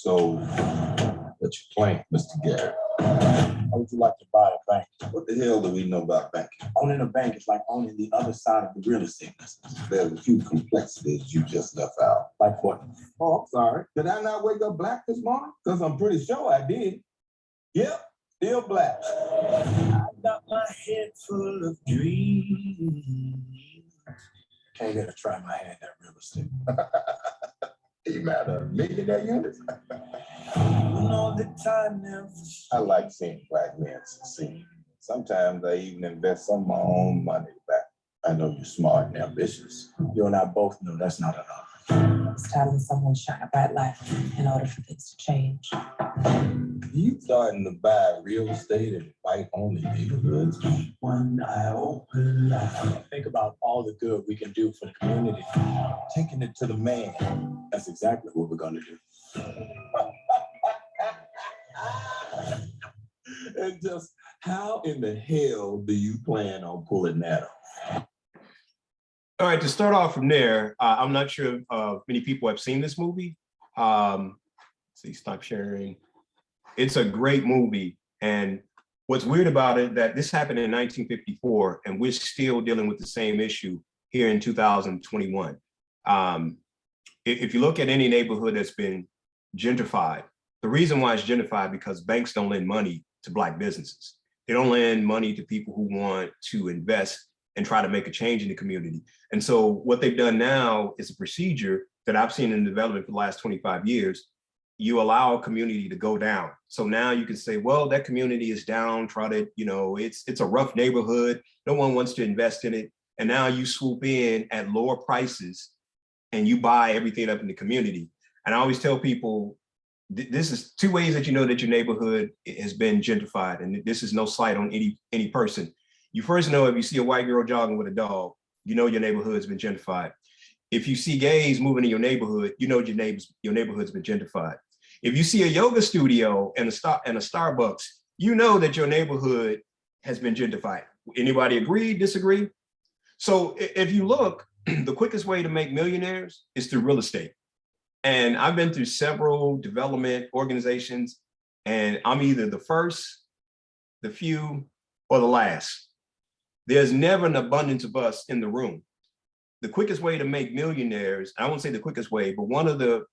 So, what you plan, Mr. Garrett? How would you like to buy a bank? What the hell do we know about banking? Owning a bank is like owning the other side of the real estate business. There's a few complexities you just left out. Like what? Oh, I'm sorry. Did I not wake up black this morning? Because I'm pretty sure I did. Yep, still black. I got my head full of dreams. Can't get to try my hand at real estate. You matter millionaire units. You know the time never. I like seeing black men succeed. Sometimes I even invest some of my own money back. I know you're smart and ambitious. You and I both know that's not enough. It's time that someone shine a bright light in order for things to change. You starting to buy real estate in white-only neighborhoods. One eye open. Think about all the good we can do for the community. Taking it to the man. That's exactly what we're going to do. And just how in the hell do you plan on pulling that off? All right, to start off from there, I'm not sure if many people have seen this movie. See, stop sharing. It's a great movie. And what's weird about it, that this happened in 1954, and we're still dealing with the same issue here in 2021. If you look at any neighborhood that's been gentrified, the reason why it's gentrified because banks don't lend money to Black businesses. They don't lend money to people who want to invest and try to make a change in the community. And so what they've done now is a procedure that I've seen in development for the last 25 years. You allow a community to go down. So now you can say, well, that community is downtrodden, you know, it's a rough neighborhood. No one wants to invest in it. And now you swoop in at lower prices and you buy everything up in the community. And I always tell people, this is two ways that you know that your neighborhood has been gentrified. And this is no slight on any person. You first know if you see a white girl jogging with a dog, you know your neighborhood's been gentrified. If you see gays moving in your neighborhood, you know your neighborhood's been gentrified. If you see a yoga studio and a Starbucks, you know that your neighborhood has been gentrified. Anybody agree, disagree? So if you look, the quickest way to make millionaires is through real estate. And I've been through several development organizations, and I'm either the first, the few, or the last. There's never an abundance of us in the room. The quickest way to make millionaires, I won't say the quickest way, but one of the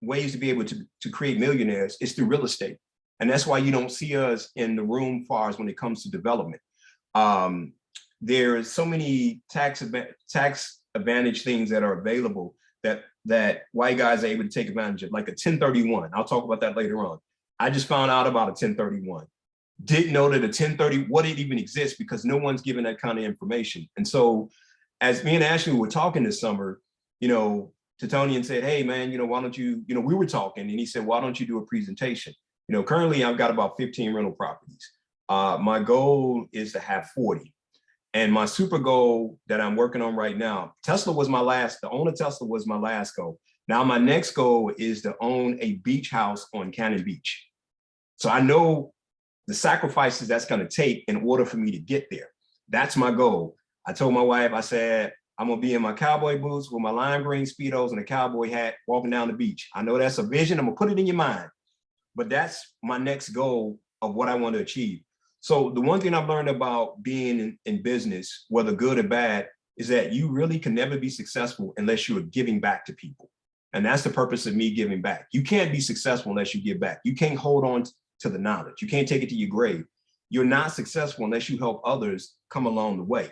ways to be able to create millionaires is through real estate. And that's why you don't see us in the room far as when it comes to development. There's so many tax advantage things that are available that white guys are able to take advantage of, like a 1031. I'll talk about that later on. I just found out about a 1031. Didn't know that a 1030, what it even exists, because no one's given that kind of information. And so as me and Ashley were talking this summer, you know, Titonian said, hey man, you know, why don't you, you know, we were talking and he said, why don't you do a presentation? You know, currently I've got about 15 rental properties. My goal is to have 40. And my super goal that I'm working on right now, to own a Tesla was my last goal. Now my next goal is to own a beach house on Cannon Beach. So I know the sacrifices that's gonna take in order for me to get there. That's my goal. I told my wife, I said, I'm gonna be in my cowboy boots with my lime green Speedos and a cowboy hat walking down the beach. I know that's a vision, I'm gonna put it in your mind, but that's my next goal of what I want to achieve. So the one thing I've learned about being in business, whether good or bad, is that you really can never be successful unless you are giving back to people. And that's the purpose of me giving back. You can't be successful unless you give back. You can't hold on to the knowledge. You can't take it to your grave. You're not successful unless you help others come along the way.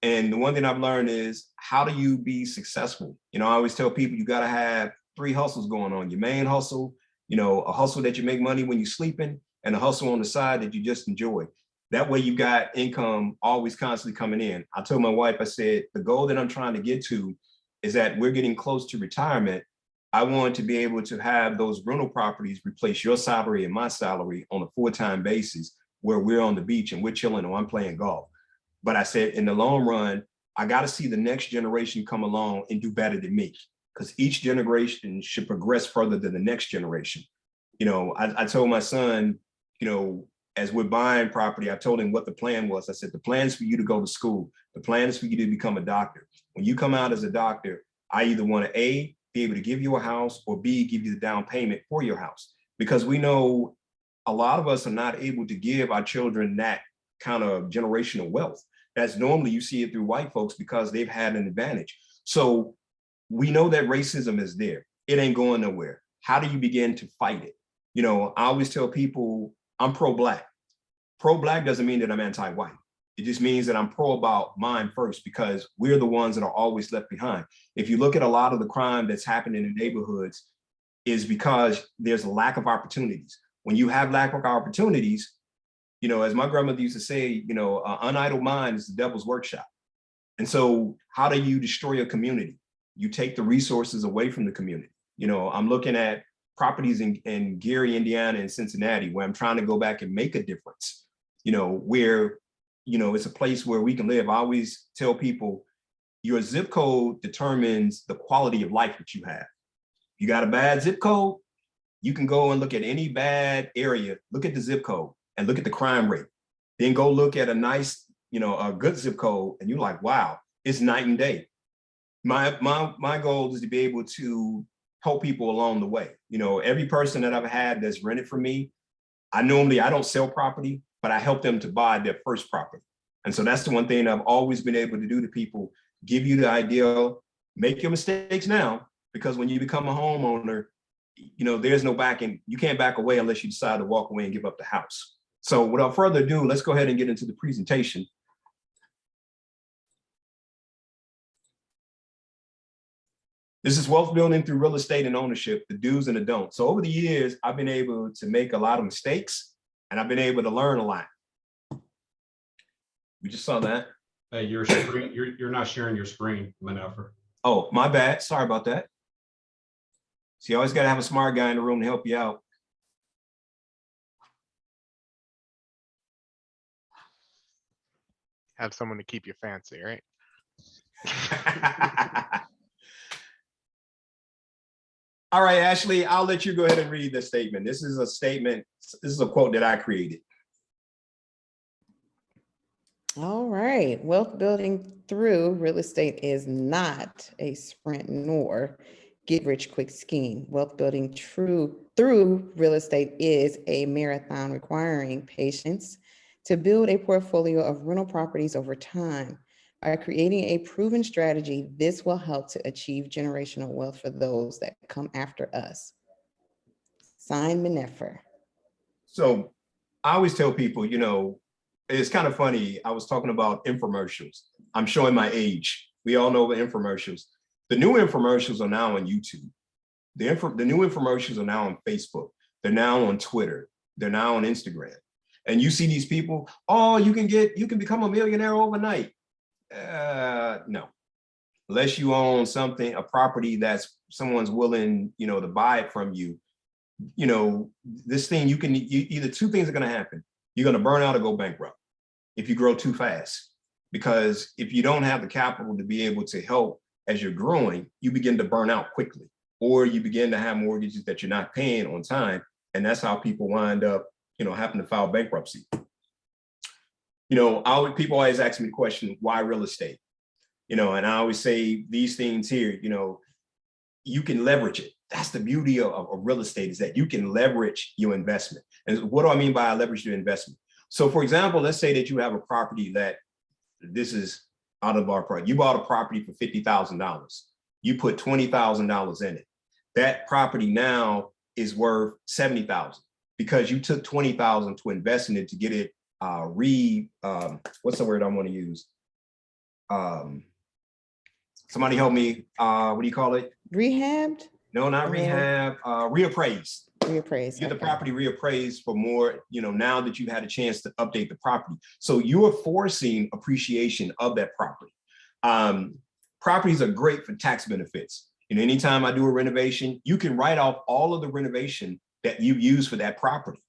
And the one thing I've learned is, how do you be successful? You know, I always tell people you got to have 3 hustles going on. Your main hustle, you know, a hustle that you make money when you're sleeping, and a hustle on the side that you just enjoy. That way you got income always constantly coming in. I told my wife, I said, the goal that I'm trying to get to is that we're getting close to retirement. I want to be able to have those rental properties replace your salary and my salary on a full-time basis, where we're on the beach and we're chilling or I'm playing golf. But I said, in the long run, I got to see the next generation come along and do better than me, because each generation should progress further than the next generation. You know, I told my son, you know, as we're buying property, I told him what the plan was. I said, the plan is for you to go to school. The plan is for you to become a doctor. When you come out as a doctor, I either want to A, be able to give you a house, or B, give you the down payment for your house. Because we know a lot of us are not able to give our children that kind of generational wealth. That's normally you see it through white folks because they've had an advantage. So we know that racism is there. It ain't going nowhere. How do you begin to fight it? You know, I always tell people I'm pro-Black. Pro-Black doesn't mean that I'm anti-white. It just means that I'm pro about mine first, because we're the ones that are always left behind. If you look at a lot of the crime that's happening in neighborhoods, is because there's a lack of opportunities. When you have lack of opportunities, you know, as my grandmother used to say, you know, an idle mind is the devil's workshop. And so how do you destroy a community? You take the resources away from the community. You know, I'm looking at properties in Gary, Indiana, and Cincinnati, where I'm trying to go back and make a difference, you know, where, you know, it's a place where we can live. I always tell people, your zip code determines the quality of life that you have. You got a bad zip code, you can go and look at any bad area, look at the zip code and look at the crime rate. Then go look at a nice, you know, a good zip code, and you're like, wow, it's night and day. My goal is to be able to help people along the way. You know, every person that I've had that's rented from me, I don't sell property, but I help them to buy their first property. And so that's the one thing I've always been able to do to people, give you the idea, make your mistakes now, because when you become a homeowner, you know, there's no backing. You can't back away unless you decide to walk away and give up the house. So without further ado, let's go ahead and get into the presentation. This is wealth building through real estate and ownership, the do's and the don'ts. So over the years, I've been able to make a lot of mistakes, and I've been able to learn a lot. We just saw that. Hey, you're not sharing your screen, MinNefer. Oh, my bad. Sorry about that. So you always got to have a smart guy in the room to help you out. Have someone to keep you fancy, right? All right, Ashley, I'll let you go ahead and read the statement. This is a statement. This is a quote that I created. All right. Wealth building through real estate is not a sprint nor get rich quick scheme. Wealth building through real estate is a marathon requiring patience to build a portfolio of rental properties over time. By creating a proven strategy, this will help to achieve generational wealth for those that come after us. Signed, MinNefer. So I always tell people, you know, it's kind of funny. I was talking about infomercials. I'm showing my age. We all know the infomercials. The new infomercials are now on YouTube. The new infomercials are now on Facebook. They're now on Twitter. They're now on Instagram. And you see these people, oh, you can become a millionaire overnight. No, unless you own something, a property that's someone's willing, you know, to buy it from you. You know, this thing, either two things are going to happen. You're going to burn out or go bankrupt if you grow too fast. Because if you don't have the capital to be able to help as you're growing, you begin to burn out quickly, or you begin to have mortgages that you're not paying on time. And that's how people wind up, you know, having to file bankruptcy. You know, people always ask me the question, why real estate? You know, and I always say these things here, you know, you can leverage it. That's the beauty of real estate, is that you can leverage your investment. And what do I mean by leverage your investment? So for example, let's say that you have a property that, this is out of our price. You bought a property for $50,000. You put $20,000 in it. That property now is worth $70,000 because you took $20,000 to invest in it to get it what's the word I want to use? Somebody help me. What do you call it? Rehabbed? No, not rehab. Reappraised. Reappraised. Get the property reappraised for more, you know, now that you've had a chance to update the property. So you're forcing appreciation of that property. Properties are great for tax benefits. And anytime I do a renovation, you can write off all of the renovation that you use for that property.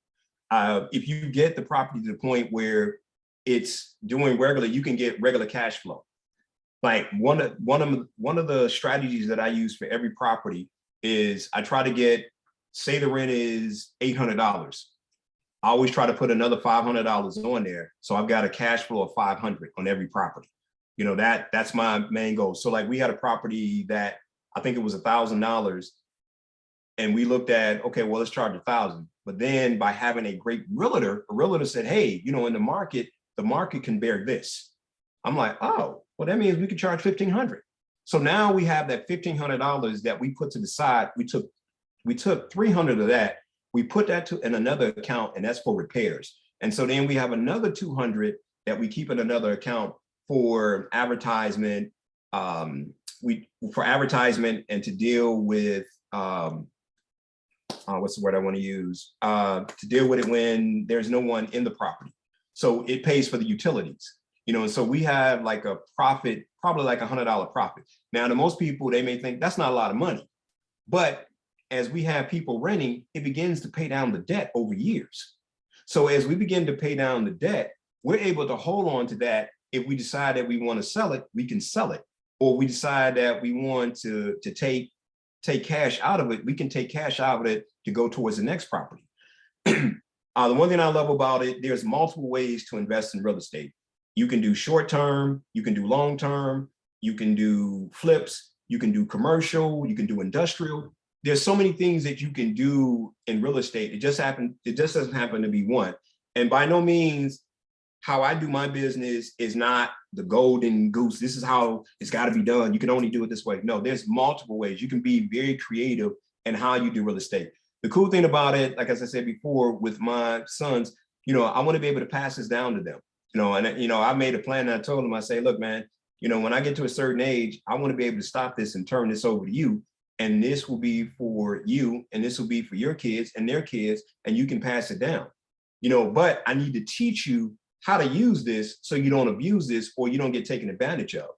If you get the property to the point where it's doing regular, you can get regular cash flow. Like one of the strategies that I use for every property is I try to get, say the rent is $800. I always try to put another $500 on there. So I've got a cash flow of $500 on every property. You know, that's my main goal. So like we had a property that I think it was $1,000. And we looked at, okay, well, let's charge 1,000. But then by having a great realtor, a realtor said, hey, you know, in the market can bear this. I'm like, oh, well, that means we could charge 1,500. So now we have that $1,500 that we put to the side. We took 300 of that. We put that in another account, and that's for repairs. And so then we have another 200 that we keep in another account for advertisement. For advertisement and to deal with what's the word I want to use? To deal with it when there's no one in the property. So it pays for the utilities, you know, and so we have like a profit, probably like $100 profit. Now, to most people, they may think that's not a lot of money, but as we have people renting, it begins to pay down the debt over years. So as we begin to pay down the debt, we're able to hold on to that. If we decide that we want to sell it, we can sell it. Or we decide that we want to take cash out of it, we can take cash out of it to go towards the next property. The one thing I love about it, there's multiple ways to invest in real estate. You can do short-term, you can do long-term, you can do flips, you can do commercial, you can do industrial. There's so many things that you can do in real estate. It just doesn't happen to be one. And by no means, how I do my business is not the golden goose. This is how it's got to be done. You can only do it this way. No, there's multiple ways. You can be very creative in how you do real estate. The cool thing about it, like as I said before, with my sons, you know, I want to be able to pass this down to them. You know, and you know, I made a plan and I told them, I say, look, man, you know, when I get to a certain age, I want to be able to stop this and turn this over to you. And this will be for you, and this will be for your kids and their kids, and you can pass it down. You know, but I need to teach you how to use this so you don't abuse this or you don't get taken advantage of.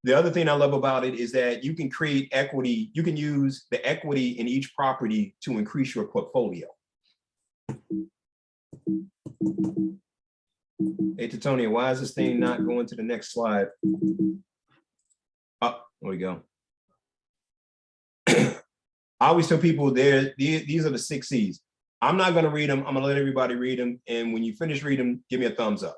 The other thing I love about it is that you can create equity. You can use the equity in each property to increase your portfolio. Hey, Titonia, why is this thing not going to the next slide? Oh, there we go. I always tell people these are the 6 C's. I'm not going to read them. I'm going to let everybody read them. And when you finish reading them, give me a thumbs up.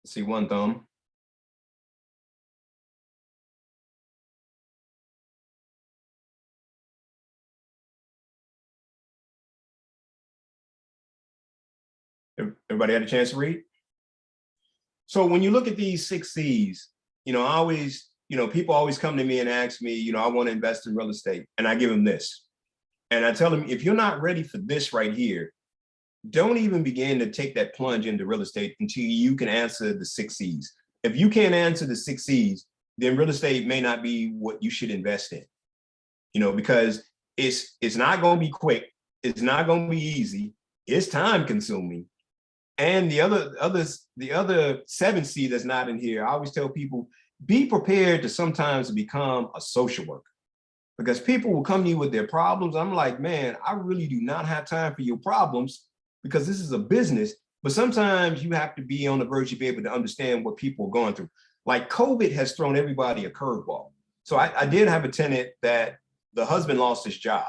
See one thumb. Everybody had a chance to read? So when you look at these 6 C's, you know, I always, you know, people always come to me and ask me, you know, I want to invest in real estate, and I give them this. And I tell them, if you're not ready for this right here, don't even begin to take that plunge into real estate until you can answer the 6 C's. If you can't answer the 6 C's, then real estate may not be what you should invest in, you know, because it's not going to be quick. It's not going to be easy. It's time consuming. And the other 7 C that's not in here, I always tell people, be prepared to sometimes become a social worker, because people will come to you with their problems. I'm like, man, I really do not have time for your problems, because this is a business. But sometimes you have to be on the verge of be able to understand what people are going through. Like COVID has thrown everybody a curveball. So I did have a tenant that the husband lost his job.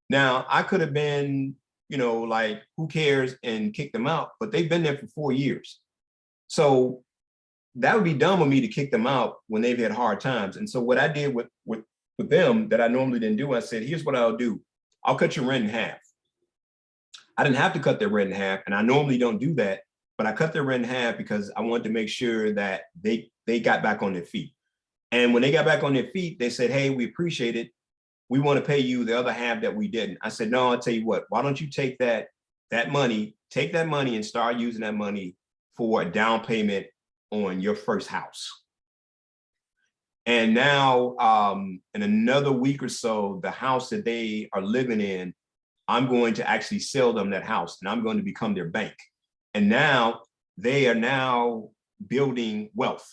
Now I could have been, you know, like, who cares, and kick them out, but they've been there for 4 years. So that would be dumb of me to kick them out when they've had hard times. And so what I did with them that I normally didn't do, I said, here's what I'll do. I'll cut your rent in half. I didn't have to cut their rent in half, and I normally don't do that, but I cut their rent in half because I wanted to make sure that they got back on their feet. And when they got back on their feet, they said, hey, we appreciate it. We want to pay you the other half that we didn't. I said, no, I'll tell you what, why don't you take that money and start using that money for a down payment on your first house. And now in another week or so, the house that they are living in, I'm going to actually sell them that house, and I'm going to become their bank. And now they are now building wealth.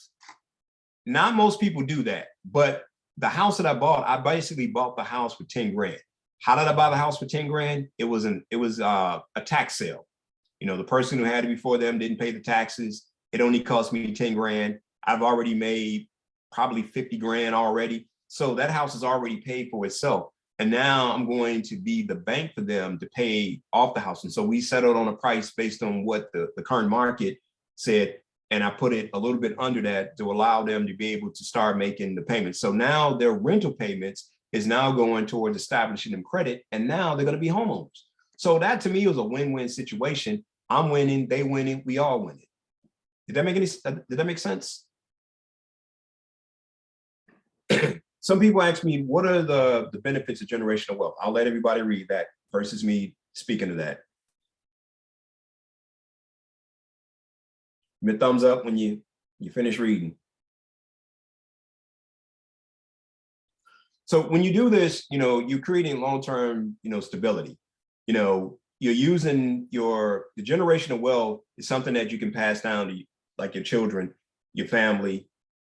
Not most people do that, but the house that I bought, I basically bought the house for 10 grand. How did I buy the house for 10 grand? It was a tax sale. You know, the person who had it before them didn't pay the taxes. It only cost me 10 grand. I've already made probably 50 grand already. So that house is already paid for itself. And now I'm going to be the bank for them to pay off the house. And so we settled on a price based on what the current market said. And I put it a little bit under that to allow them to be able to start making the payments. So now their rental payments is now going towards establishing them credit. And now they're going to be homeowners. So that to me was a win-win situation. I'm winning, they winning, we all winning. Did that make sense? Some people ask me, what are the benefits of generational wealth? I'll let everybody read that versus me speaking to that. Give me a thumbs up when you finish reading. So when you do this, you know, you're creating long-term, you know, stability. You know, you're using the generational wealth is something that you can pass down to like your children, your family.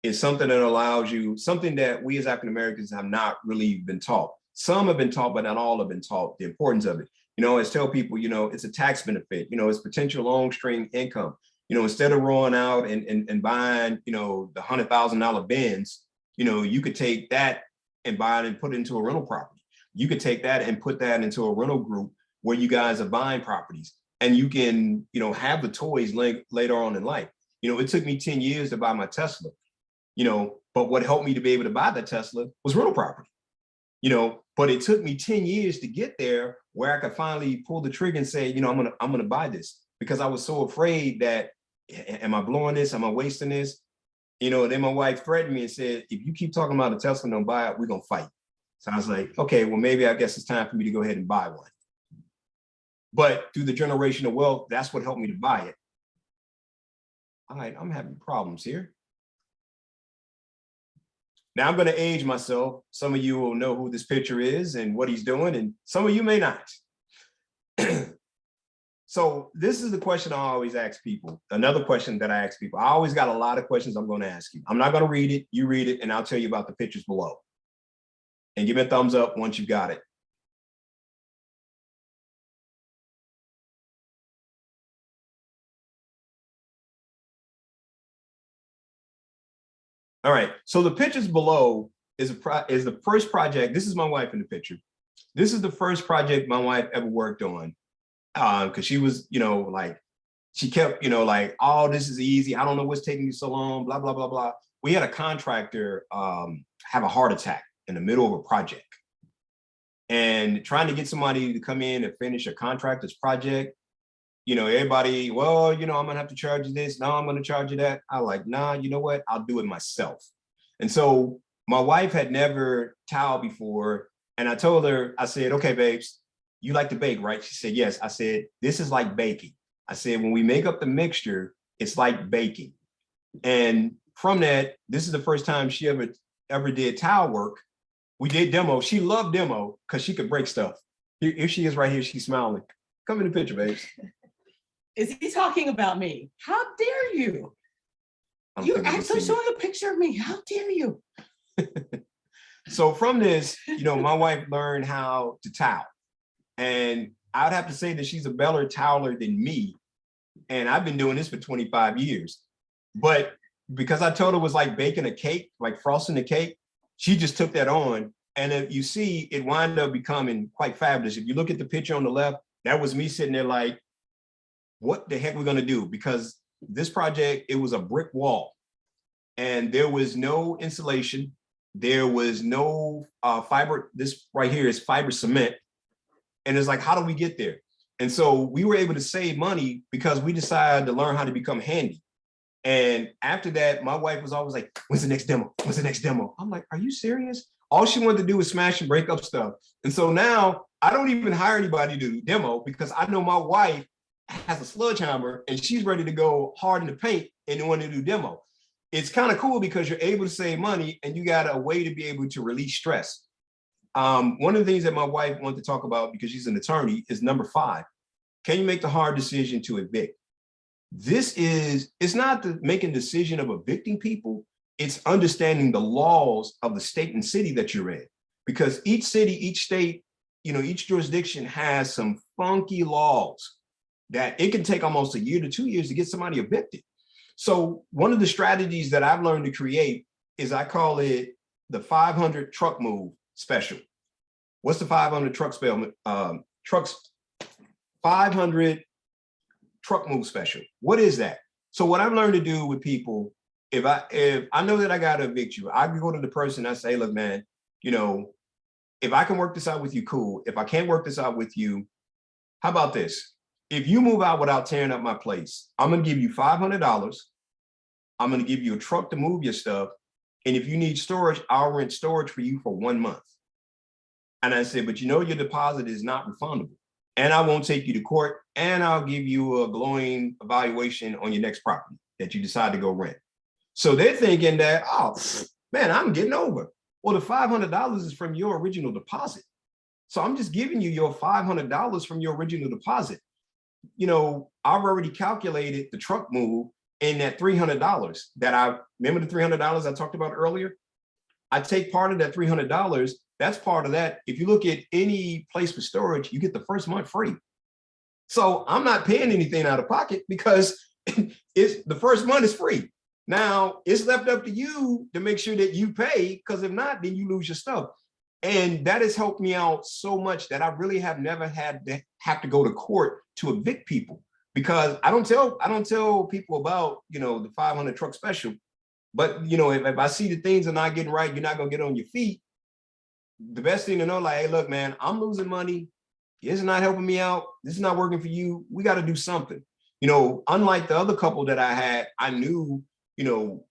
Is something that allows you, something that we as African Americans have not really been taught. Some have been taught, but not all have been taught the importance of it. You know, I tell people, you know, it's a tax benefit, you know, it's potential long string income. You know, instead of rolling out and buying, you know, the $100,000 Benz, you know, you could take that and buy it and put it into a rental property. You could take that and put that into a rental group where you guys are buying properties and you can, you know, have the toys later on in life. You know, it took me 10 years to buy my Tesla. You know, but what helped me to be able to buy the Tesla was rental property, you know, but it took me 10 years to get there where I could finally pull the trigger and say, you know, I'm gonna buy this because I was so afraid that, am I blowing this? Am I wasting this? You know, then my wife threatened me and said, if you keep talking about a Tesla and don't buy it, we're gonna fight. So I was like, okay, well, maybe I guess it's time for me to go ahead and buy one. But through the generational wealth, that's what helped me to buy it. All right, I'm having problems here. Now I'm going to age myself. Some of you will know who this picture is and what he's doing, and some of you may not. So this is the question I always ask people. Another question that I ask people. I always got a lot of questions I'm going to ask you. I'm not going to read it. You read it, and I'll tell you about the pictures below. And give me a thumbs up once you've got it. All right, so the pictures below is the first project. This is my wife in the picture. This is the first project my wife ever worked on because she was, you know, like, she kept, you know, like, oh, this is easy. I don't know what's taking you so long, blah, blah, blah, blah. We had a contractor have a heart attack in the middle of a project. And trying to get somebody to come in and finish a contractor's project, you know, everybody, well, you know, I'm gonna have to charge you this. No, I'm gonna charge you that. I like, nah, you know what? I'll do it myself. And so my wife had never tiled before. And I told her, I said, okay, babes, you like to bake, right? She said, yes. I said, this is like baking. I said, when we make up the mixture, it's like baking. And from that, this is the first time she ever did tile work. We did demo. She loved demo because she could break stuff. Here she is right here. She's smiling. Come in the picture, babes. Is he talking about me? How dare you? You're actually showing a picture of me. How dare you? So from this, you know, my wife learned how to tile. And I'd have to say that she's a better tiler than me. And I've been doing this for 25 years. But because I told her it was like baking a cake, like frosting a cake, she just took that on. And if you see, it wound up becoming quite fabulous. If you look at the picture on the left, that was me sitting there like, what the heck we're gonna do? Because this project, it was a brick wall and there was no insulation. There was no fiber. This right here is fiber cement. And it's like, how do we get there? And so we were able to save money because we decided to learn how to become handy. And after that, my wife was always like, when's the next demo? When's the next demo? I'm like, are you serious? All she wanted to do was smash and break up stuff. And so now I don't even hire anybody to do demo because I know my wife has a sledgehammer and she's ready to go hard in the paint and want to do demo. It's kind of cool because you're able to save money and you got a way to be able to release stress. One of the things that my wife wanted to talk about because she's an attorney is number 5. Can you make the hard decision to evict? It's not the making decision of evicting people. It's understanding the laws of the state and city that you're in, because each city, each state, you know, each jurisdiction has some funky laws that it can take almost a year to 2 years to get somebody evicted. So one of the strategies that I've learned to create is I call it the 500 truck move special. What's the 500 truck spell? 500 truck move special. What is that? So what I've learned to do with people, if I know that I got to evict you, I can go to the person and I say, look, man, you know, if I can work this out with you, cool. If I can't work this out with you, how about this? If you move out without tearing up my place, I'm going to give you $500. I'm going to give you a truck to move your stuff. And if you need storage, I'll rent storage for you for 1 month. And I said, but you know, your deposit is not refundable. And I won't take you to court. And I'll give you a glowing evaluation on your next property that you decide to go rent. So they're thinking that, oh, man, I'm getting over. Well, the $500 is from your original deposit. So I'm just giving you your $500 from your original deposit. You know, I've already calculated the truck move in that $300 that remember the $300 I talked about earlier? I take part of that $300. That's part of that. If you look at any place for storage, you get the first month free. So I'm not paying anything out of pocket because the first month is free. Now it's left up to you to make sure that you pay, because if not, then you lose your stuff. And that has helped me out so much that I really have never had to have to go to court to evict people, because I don't tell people about, you know, the 500 truck special. But, you know, if I see the things are not getting right, you're not going to get on your feet. The best thing to know, like, hey, look, man, I'm losing money. This is not helping me out. This is not working for you. We got to do something. You know, unlike the other couple that I had, I knew, you know,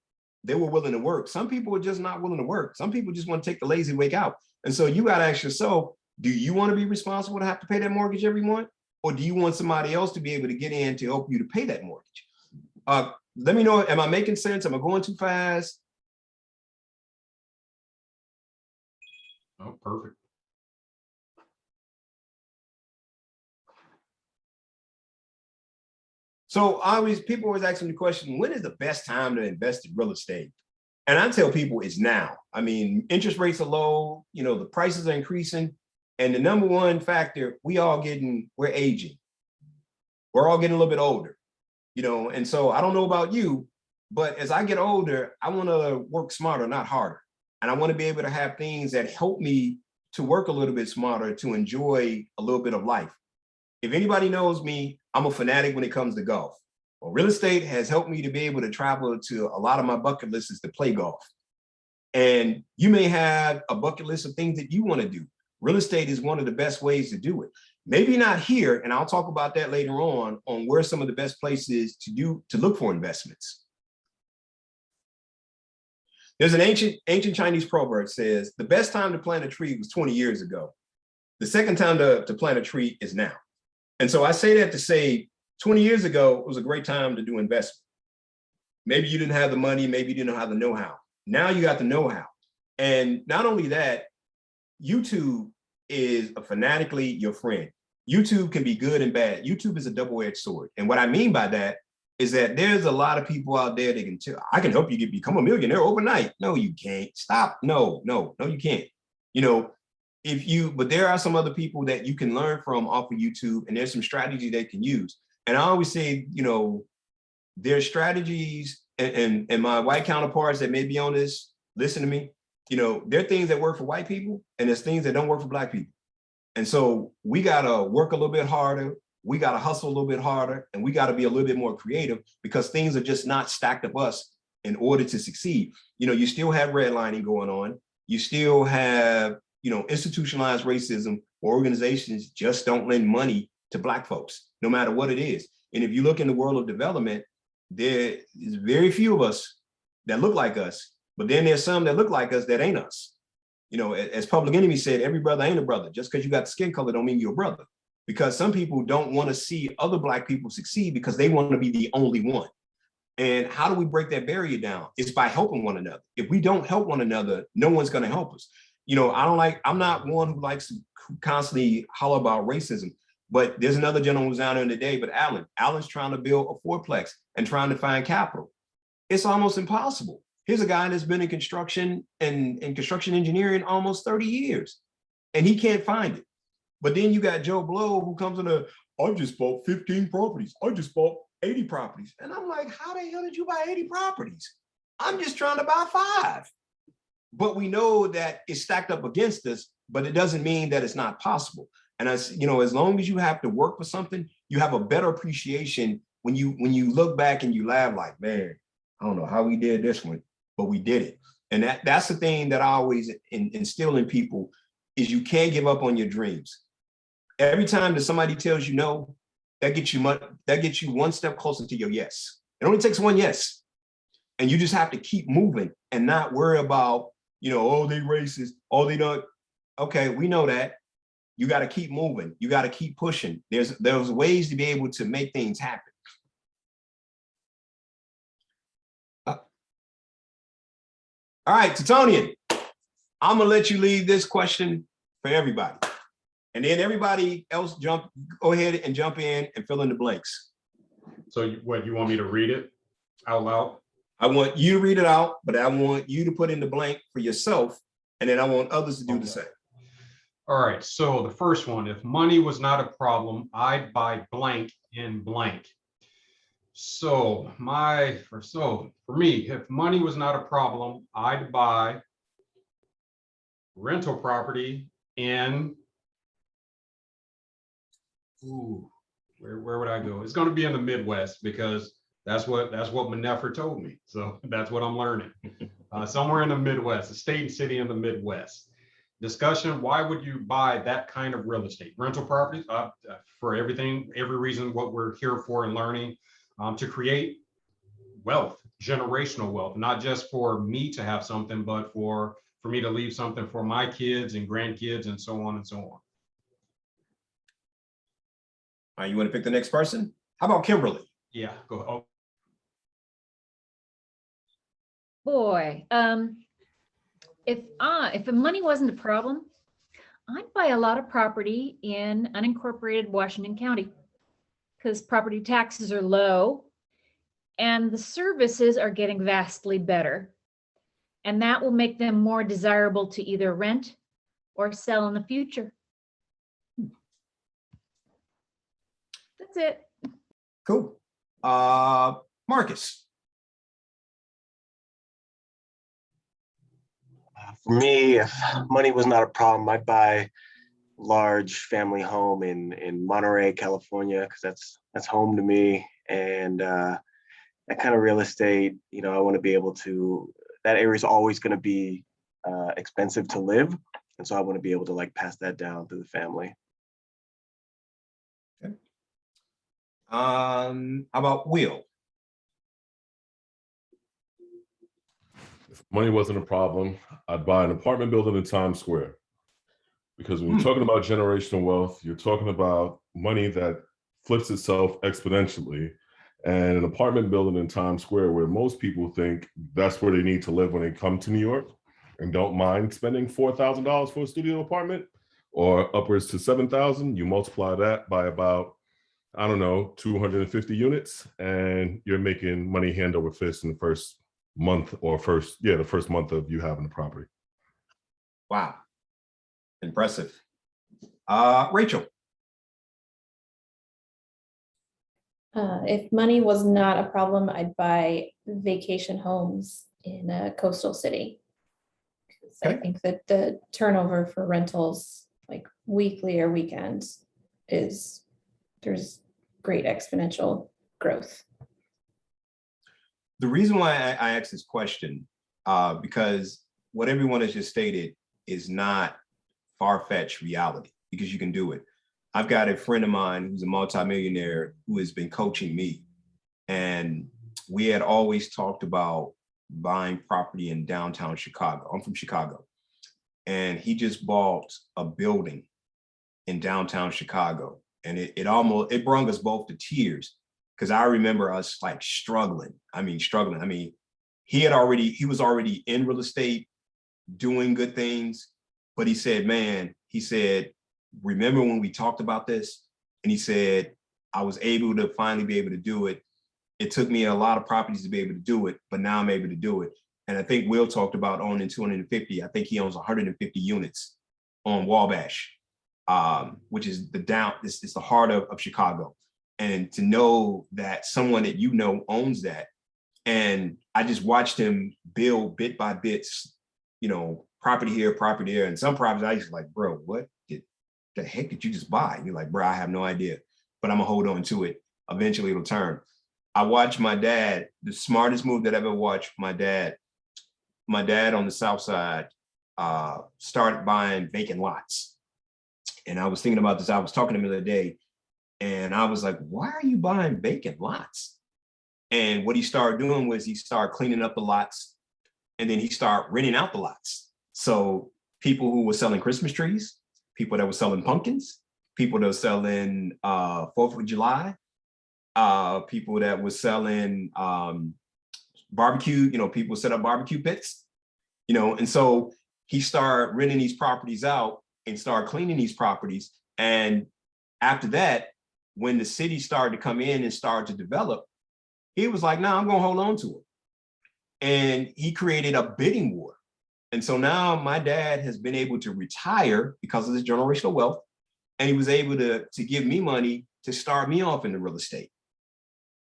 they were willing to work. Some people are just not willing to work. Some people just want to take the lazy way out. And so you got to ask yourself, do you want to be responsible to have to pay that mortgage every month? Or do you want somebody else to be able to get in to help you to pay that mortgage? Let me know, am I making sense? Am I going too fast? Oh, perfect. So people always ask me the question, when is the best time to invest in real estate? And I tell people it's now. I mean, interest rates are low, you know, the prices are increasing. And the number one factor, we're aging. We're all getting a little bit older, you know, and so I don't know about you, but as I get older, I want to work smarter, not harder. And I want to be able to have things that help me to work a little bit smarter, to enjoy a little bit of life. If anybody knows me, I'm a fanatic when it comes to golf. Well, real estate has helped me to be able to travel to a lot of my bucket lists is to play golf. And you may have a bucket list of things that you want to do. Real estate is one of the best ways to do it. Maybe not here, and I'll talk about that later on where some of the best places to look for investments. There's an ancient Chinese proverb that says, the best time to plant a tree was 20 years ago. The second time to plant a tree is now. And so I say that to say 20 years ago, it was a great time to do investment. Maybe you didn't have the money, maybe you didn't have the know-how. Now you got the know-how. And not only that, YouTube is fanatically your friend. YouTube can be good and bad. YouTube is a double-edged sword. And what I mean by that is that there's a lot of people out there that can tell, I can help you become a millionaire overnight. No, you can't. Stop. No, you can't. You know, but there are some other people that you can learn from off of YouTube, and there's some strategy they can use. And I always say, you know, there's strategies, and my white counterparts that may be on this, listen to me, you know, there are things that work for white people and there's things that don't work for Black people. And so we got to work a little bit harder. We got to hustle a little bit harder, and we got to be a little bit more creative, because things are just not stacked of us in order to succeed. You know, you still have redlining going on. You still have, you know, institutionalized racism, where organizations just don't lend money to Black folks, no matter what it is. And if you look in the world of development, there is very few of us that look like us, but then there's some that look like us that ain't us. You know, as Public Enemy said, every brother ain't a brother. Just because you got the skin color don't mean you're a brother. Because some people don't want to see other Black people succeed because they want to be the only one. And how do we break that barrier down? It's by helping one another. If we don't help one another, no one's going to help us. You know, I'm not one who likes to constantly holler about racism, but there's another gentleman who's down there today, but Alan's trying to build a fourplex and trying to find capital. It's almost impossible. Here's a guy that's been in construction and construction engineering almost 30 years, and he can't find it. But then you got Joe Blow, who comes in I just bought 15 properties. I just bought 80 properties. And I'm like, how the hell did you buy 80 properties? I'm just trying to buy 5. But we know that it's stacked up against us, but it doesn't mean that it's not possible. And as you know, as long as you have to work for something, you have a better appreciation when you look back and you laugh like, man, I don't know how we did this one, but we did it. And that's the thing that I always instill in people is you can't give up on your dreams. Every time that somebody tells you no, that gets you one step closer to your yes. It only takes one yes. And you just have to keep moving and not worry about, oh, they racist, oh, they don't. Okay, we know that. You got to keep moving. You got to keep pushing. There's ways to be able to make things happen. All right, Titonian, I'm gonna let you leave this question for everybody. And then everybody else go ahead and jump in and fill in the blanks. So what, you want me to read it out loud? I want you to read it out, but I want you to put in the blank for yourself. And then I want others to do the same. All right, so the first one, if money was not a problem, I'd buy blank in blank. So for me, if money was not a problem, I'd buy rental property in, where would I go? It's going to be in the Midwest because that's what MinNefer told me. So that's what I'm learning. Somewhere in the Midwest, a state and city in the Midwest. Discussion, why would you buy that kind of real estate? Rental properties, for every reason what we're here for and learning, to create wealth, generational wealth, not just for me to have something, but for me to leave something for my kids and grandkids and so on and so on. All right, you want to pick the next person? How about Kimberly? Yeah, go ahead. Oh. Boy, if the money wasn't a problem, I'd buy a lot of property in unincorporated Washington County because property taxes are low and the services are getting vastly better. And that will make them more desirable to either rent or sell in the future. That's it. Cool. Marcus. For me, if money was not a problem, I'd buy large family home in Monterey, California, because that's home to me. And that kind of real estate, I want to be able to, that area is always going to be expensive to live. And so I want to be able to pass that down to the family. Okay. How about Will? If money wasn't a problem, I'd buy an apartment building in Times Square. Because when you're talking about generational wealth, you're talking about money that flips itself exponentially. And an apartment building in Times Square, where most people think that's where they need to live when they come to New York and don't mind spending $4,000 for a studio apartment or upwards to $7,000, you multiply that by about, 250 units, and you're making money hand over fist in the first month the first month of you having the property. Wow. Impressive. Rachel. If money was not a problem, I'd buy vacation homes in a coastal city. Okay. I think that the turnover for rentals, weekly or weekends, there's great exponential growth. The reason why I asked this question, because what everyone has just stated is not far-fetched reality, because you can do it. I've got a friend of mine who's a multimillionaire who has been coaching me. And we had always talked about buying property in downtown Chicago. I'm from Chicago. And he just bought a building in downtown Chicago. And it brought us both to tears, because I remember us struggling. He was already in real estate, doing good things. But he said, remember when we talked about this? And he said, I was able to finally be able to do it. It took me a lot of properties to be able to do it, but now I'm able to do it. And I think Will talked about owning 250. I think he owns 150 units on Wabash. which is this is the heart of Chicago. And to know that someone that you know owns that. And I just watched him build bit by bits, you know, property here, property there. And some properties I used to like, bro, what the heck did you just buy? And you're like, bro, I have no idea, but I'm gonna hold on to it. Eventually it'll turn. I watched my dad, the smartest move that I ever watched, my dad on the South Side started buying vacant lots. And I was thinking about this, I was talking to him the other day, and I was like, why are you buying vacant lots? And what he started doing was he started cleaning up the lots, and then he started renting out the lots. So people who were selling Christmas trees, people that were selling pumpkins, people that were selling 4th of July, people that were selling barbecue, you know, people set up barbecue pits, you know, and so he started renting these properties out and started cleaning these properties. And after that, when the city started to come in and started to develop, he was like, no, I'm gonna hold on to it. And he created a bidding war. And so now my dad has been able to retire because of this generational wealth. And he was able to give me money to start me off into real estate.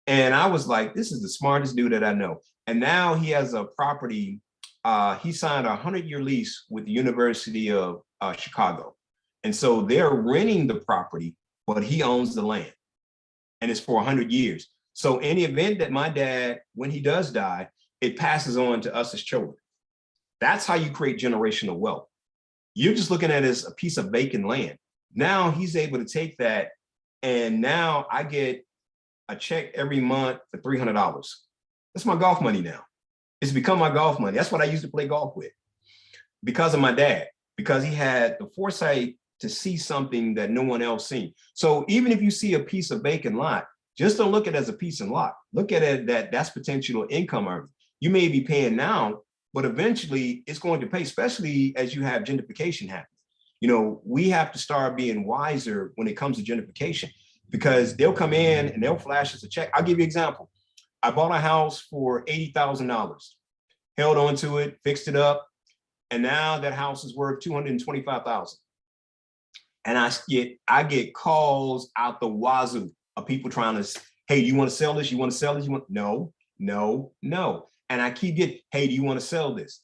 And I was like, this is the smartest dude that I know. And now he has a property. He signed a 100-year lease with the University of Chicago. And so they're renting the property, but he owns the land. And it's for 100 years. So in the event that my dad, when he does die, it passes on to us as children. That's how you create generational wealth. You're just looking at it as a piece of vacant land. Now he's able to take that, and now I get a check every month for $300. That's my golf money now. It's become my golf money. That's what I used to play golf with because of my dad, because he had the foresight to see something that no one else seen. So even if you see a piece of vacant lot, just don't look at it as a piece of lot. Look at it that's potential income earning. You may be paying now, but eventually it's going to pay, especially as you have gentrification happen. You know, we have to start being wiser when it comes to gentrification, because they'll come in and they'll flash us a check. I'll give you an example. I bought a house for $80,000, held on to it, fixed it up, and now that house is worth $225,000. And I get calls out the wazoo of people trying to, hey, do you want to sell this? You want to sell this? No. And I keep getting, hey, do you want to sell this?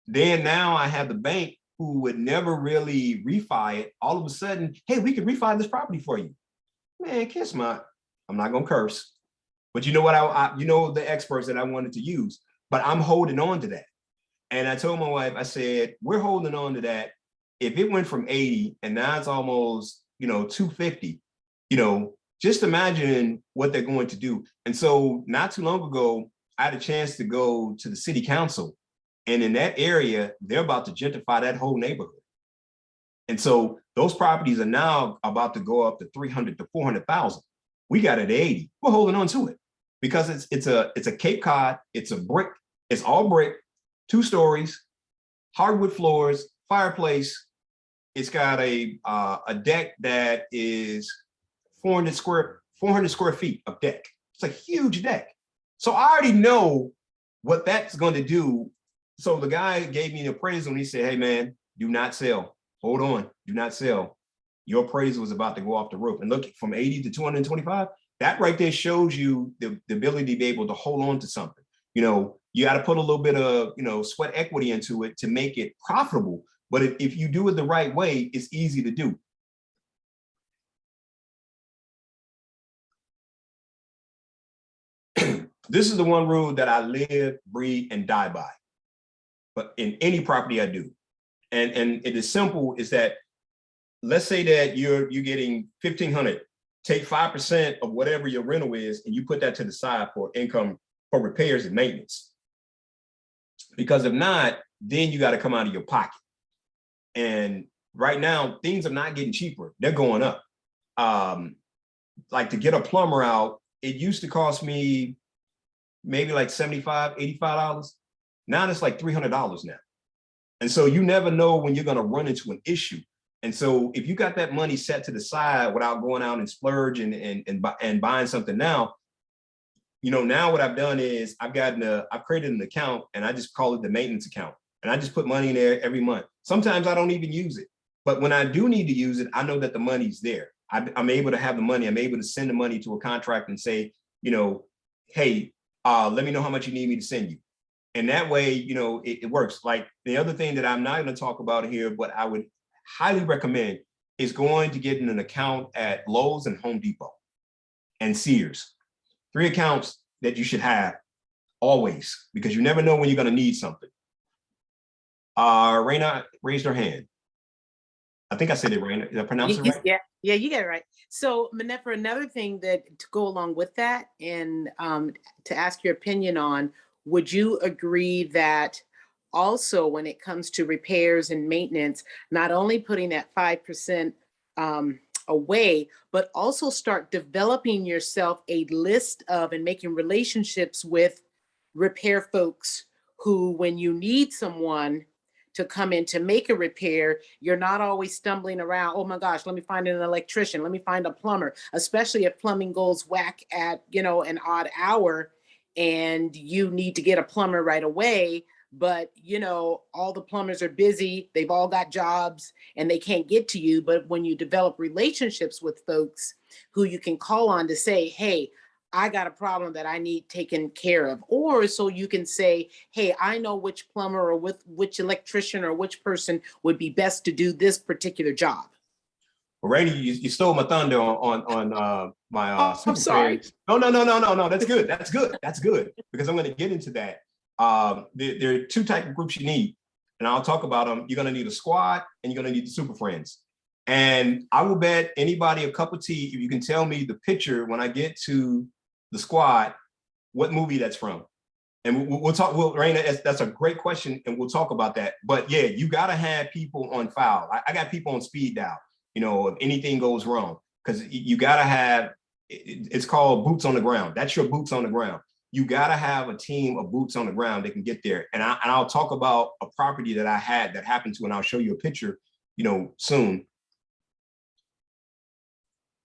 Then now I have the bank who would never really refi it. All of a sudden, hey, we could refi this property for you. Man, kiss my, I'm not gonna curse, but you know what, you know the experts that I wanted to use, but I'm holding on to that. And I told my wife, I said, we're holding on to that. If it went from 80 and now it's almost, you know, 250, you know, just imagine what they're going to do. And so not too long ago, I had a chance to go to the city council, and in that area, they're about to gentrify that whole neighborhood. And so those properties are now about to go up to 300 to 400,000. We got it at 80. We're holding on to it because it's a Cape Cod. It's a brick. It's all brick, 2 stories, hardwood floors, fireplace. It's got a deck that is 400 square feet of deck. It's a huge deck. So I already know what that's going to do. So the guy gave me an appraisal and he said, hey man, do not sell. Hold on, do not sell. Your appraisal is about to go off the roof. And look, from 80 to 225, that right there shows you the ability to be able to hold on to something. You know, you got to put a little bit of, you know, sweat equity into it to make it profitable. But if you do it the right way, it's easy to do. This is the one rule that I live, breathe, and die by. But in any property I do. And it is simple, is that let's say that you're getting $1,500, take 5% of whatever your rental is, and you put that to the side for income, for repairs and maintenance. Because if not, then you got to come out of your pocket. And right now, things are not getting cheaper. They're going up. Like to get a plumber out, it used to cost me maybe like $75, $85. Now it's like $300 now. And so you never know when you're going to run into an issue. And so if you got that money set to the side without going out and splurge and buying something now, you know, now what I've done is I've created an account, and I just call it the maintenance account. And I just put money in there every month. Sometimes I don't even use it, But when I do need to use it, I know that the money's there. I'm able to have the money. I'm able to send the money to a contract and say, hey, let me know how much you need me to send you. And that way, it works. Like the other thing that I'm not going to talk about here, but I would highly recommend is going to get an account at Lowe's and Home Depot and Sears. 3 accounts that you should have always, because you never know when you're going to need something. Raina raised her hand. I think I said it, Raina. Did I pronounce it right? Yeah, you got it right. So MinNefer, another thing that to go along with that and to ask your opinion on, would you agree that also when it comes to repairs and maintenance, not only putting that 5% away, but also start developing yourself a list of and making relationships with repair folks who, when you need someone to come in to make a repair, you're not always stumbling around, oh my gosh, let me find an electrician, let me find a plumber, especially if plumbing goes whack at, an odd hour and you need to get a plumber right away. But, all the plumbers are busy, they've all got jobs and they can't get to you. But when you develop relationships with folks who you can call on to say, hey, I got a problem that I need taken care of. Or so you can say, hey, I know which plumber or which electrician or which person would be best to do this particular job. Well, Rainy, you stole my thunder on my I'm sorry. No, that's good. That's good. Because I'm going to get into that. There are 2 types of groups you need, and I'll talk about them. You're going to need a squad and you're going to need the super friends. And I will bet anybody a cup of tea if you can tell me the picture when I get to the squad, what movie that's from. And we'll talk, Raina, that's a great question, and we'll talk about that. But yeah, you got to have people on file. I got people on speed dial, if anything goes wrong, because you got to have, it's called boots on the ground. That's your boots on the ground. You got to have a team of boots on the ground that can get there. And I'll talk about a property that I had that happened to, and I'll show you a picture, soon.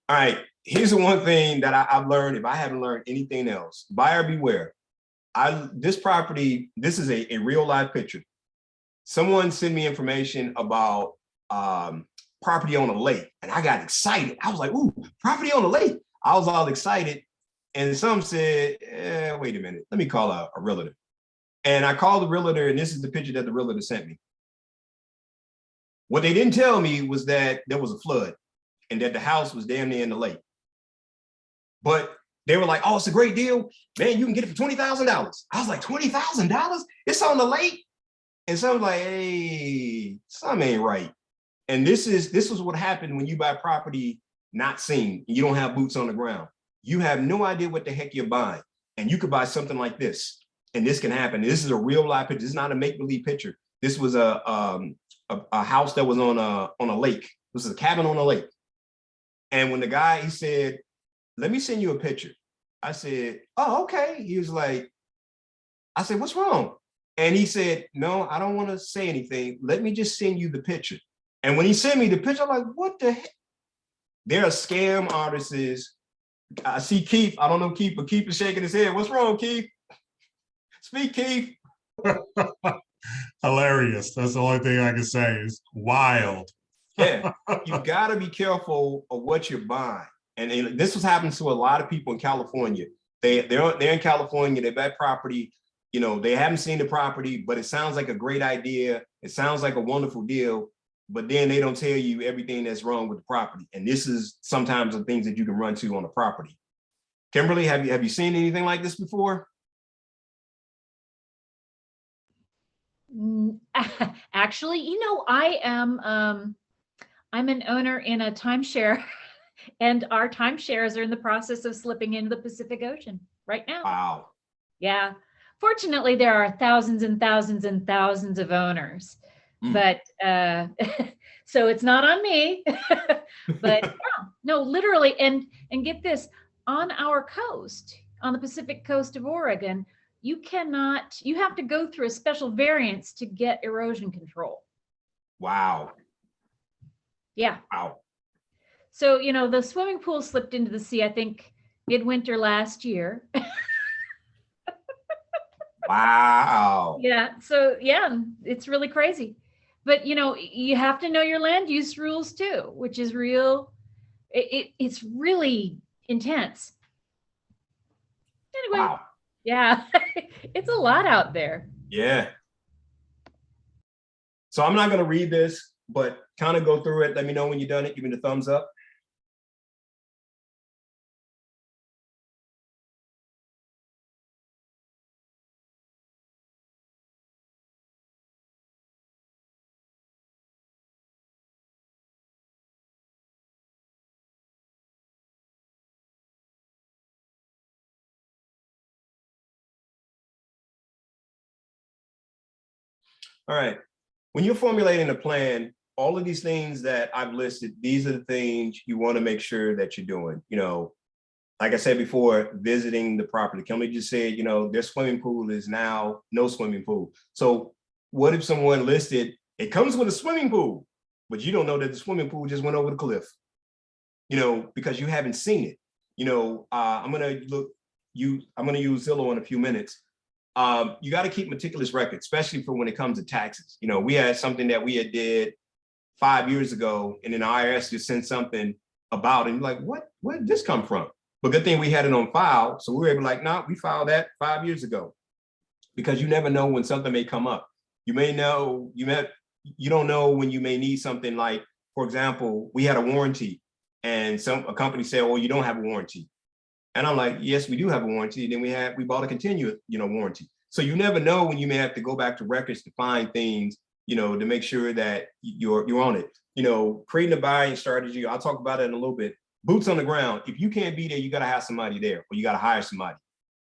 All right, here's the one thing that I've learned, if I haven't learned anything else, buyer beware. This property, this is a real life picture. Someone sent me information about property on a lake, and I got excited. I was like, ooh, property on a lake. I was all excited. And some said, wait a minute, let me call a realtor. And I called the realtor, and this is the picture that the realtor sent me. What they didn't tell me was that there was a flood and that the house was damn near in the lake. But they were like, oh, it's a great deal. Man, you can get it for $20,000. I was like, $20,000? It's on the lake? And so I was like, hey, something ain't right. And this is what happened when you buy property not seen, and you don't have boots on the ground. You have no idea what the heck you're buying. And you could buy something like this, and this can happen. This is a real life picture. This is not a make-believe picture. This was a house that was on a lake. This is a cabin on a lake. And when the guy, he said, let me send you a picture. I said, oh, okay. He was like, I said, what's wrong? And he said, no, I don't want to say anything. Let me just send you the picture. And when he sent me the picture, I'm like, what the heck? There are scam artists. I see Keith. I don't know Keith, but Keith is shaking his head. What's wrong, Keith? Speak, Keith. Hilarious. That's the only thing I can say is wild. Yeah, you got to be careful of what you're buying. And this was happening to a lot of people in California. They're in California, they buy property, they haven't seen the property, but it sounds like a great idea. It sounds like a wonderful deal, but then they don't tell you everything that's wrong with the property. And this is sometimes the things that you can run to on the property. Kimberly, have you seen anything like this before? Actually, I'm an owner in a timeshare, and our timeshares are in the process of slipping into the Pacific Ocean right now. Wow. Yeah. Fortunately, there are thousands and thousands and thousands of owners, but so it's not on me. But yeah, no, literally, and get this, on our coast, on the Pacific coast of Oregon, you have to go through a special variance to get erosion control. Wow. Yeah. Wow. So, the swimming pool slipped into the sea, I think, midwinter last year. Wow. Yeah. So, yeah, it's really crazy. But you know, you have to know your land use rules too, which is real. It's really intense. Anyway, Wow. yeah, it's a lot out there. Yeah. So I'm not going to read this, but kind of go through it. Let me know when you're done it. Give me the thumbs up. All right. When you're formulating a plan, all of these things that I've listed, these are the things you want to make sure that you're doing. You know, like I said before, visiting the property. Kelly just said, you know, their swimming pool is now no swimming pool. So what if someone listed, it comes with a swimming pool, but you don't know that the swimming pool just went over the cliff, you know, because you haven't seen it. You know, I'm going to use Zillow in a few minutes. You got to keep meticulous records, especially for when it comes to taxes. You know, we had something that we had did 5 years ago, and then the IRS just sent something about it. And you're like, where did this come from? But good thing we had it on file. So we were able to like, nah, we filed that 5 years ago, because you never know when something may come up. You may know, you don't know when you may need something. Like, for example, we had a warranty and a company said, well, you don't have a warranty. And I'm like, yes, we do have a warranty. And then we bought a continuous, warranty. So you never know when you may have to go back to records to find things, to make sure that you're on it. Creating a buying strategy, I'll talk about it in a little bit. Boots on the ground. If you can't be there, you got to have somebody there, or you got to hire somebody.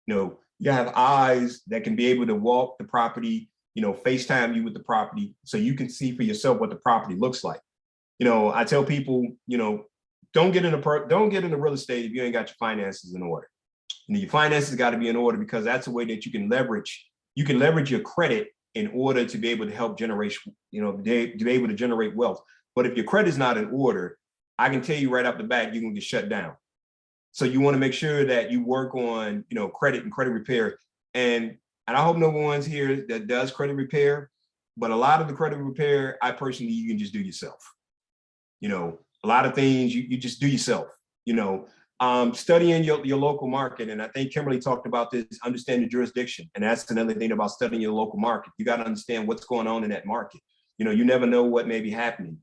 You gotta have eyes that can be able to walk the property, FaceTime you with the property so you can see for yourself what the property looks like. I tell people, don't get into real estate if you ain't got your finances in order. Your finances got to be in order, because that's a way that you can leverage your credit in order to be able to help generate, to be able to generate wealth. But if your credit is not in order, I can tell you right off the bat, you're gonna get shut down. So you want to make sure that you work on, credit and credit repair. And I hope no one's here that does credit repair, but a lot of the credit repair, you can just do yourself. A lot of things you just do yourself, studying your local market. And I think Kimberly talked about this, understanding jurisdiction. And that's another thing about studying your local market. You got to understand what's going on in that market. You never know what may be happening.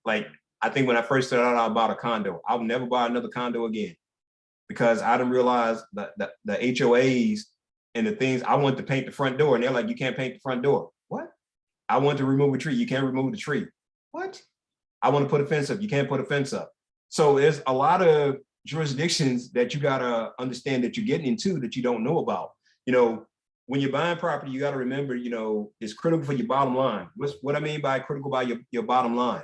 Like, I think when I first started out, I bought a condo. I'll never buy another condo again, because I didn't realize that the HOAs and the things. I want to paint the front door, and they're like, you can't paint the front door. What? I want to remove a tree. You can't remove the tree. What? I want to put a fence up. You can't put a fence up. So there's a lot of jurisdictions that you got to understand that you're getting into that you don't know about. When you're buying property, you got to remember, it's critical for your bottom line. What I mean by critical by your bottom line.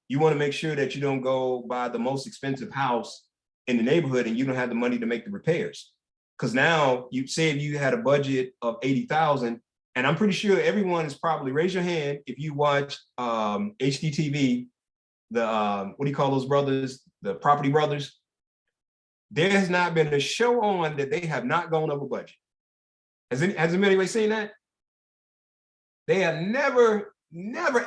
You want to make sure that you don't go buy the most expensive house in the neighborhood and you don't have the money to make the repairs. Because now you say if you had a budget of 80,000, and I'm pretty sure everyone is probably, raise your hand if you watch HGTV, the what do you call those brothers, the Property Brothers. There has not been a show on that they have not gone over budget. Has anybody seen that? They have never,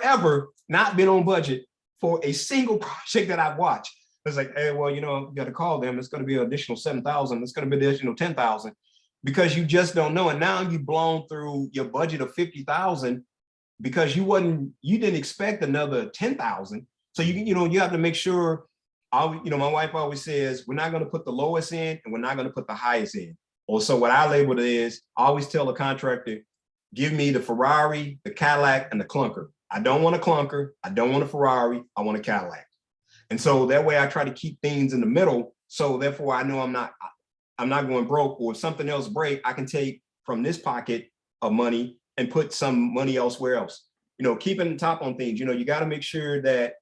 ever not been on budget for a single project that I've watched. It's like, hey, well, you got to call them. It's going to be an additional 7,000. It's going to be an additional 10,000, because you just don't know. And now you've blown through your budget of 50,000 because you didn't expect another 10,000. So you have to make sure. My wife always says, we're not going to put the lowest in and we're not going to put the highest in. Or so what I label it is, I always tell a contractor, give me the Ferrari, the Cadillac, and the clunker. I don't want a clunker. I don't want a Ferrari. I want a Cadillac. And so that way I try to keep things in the middle. So therefore I know I'm not going broke, or if something else break, I can take from this pocket of money and put some money elsewhere else. Keeping the top on things. You got to make sure that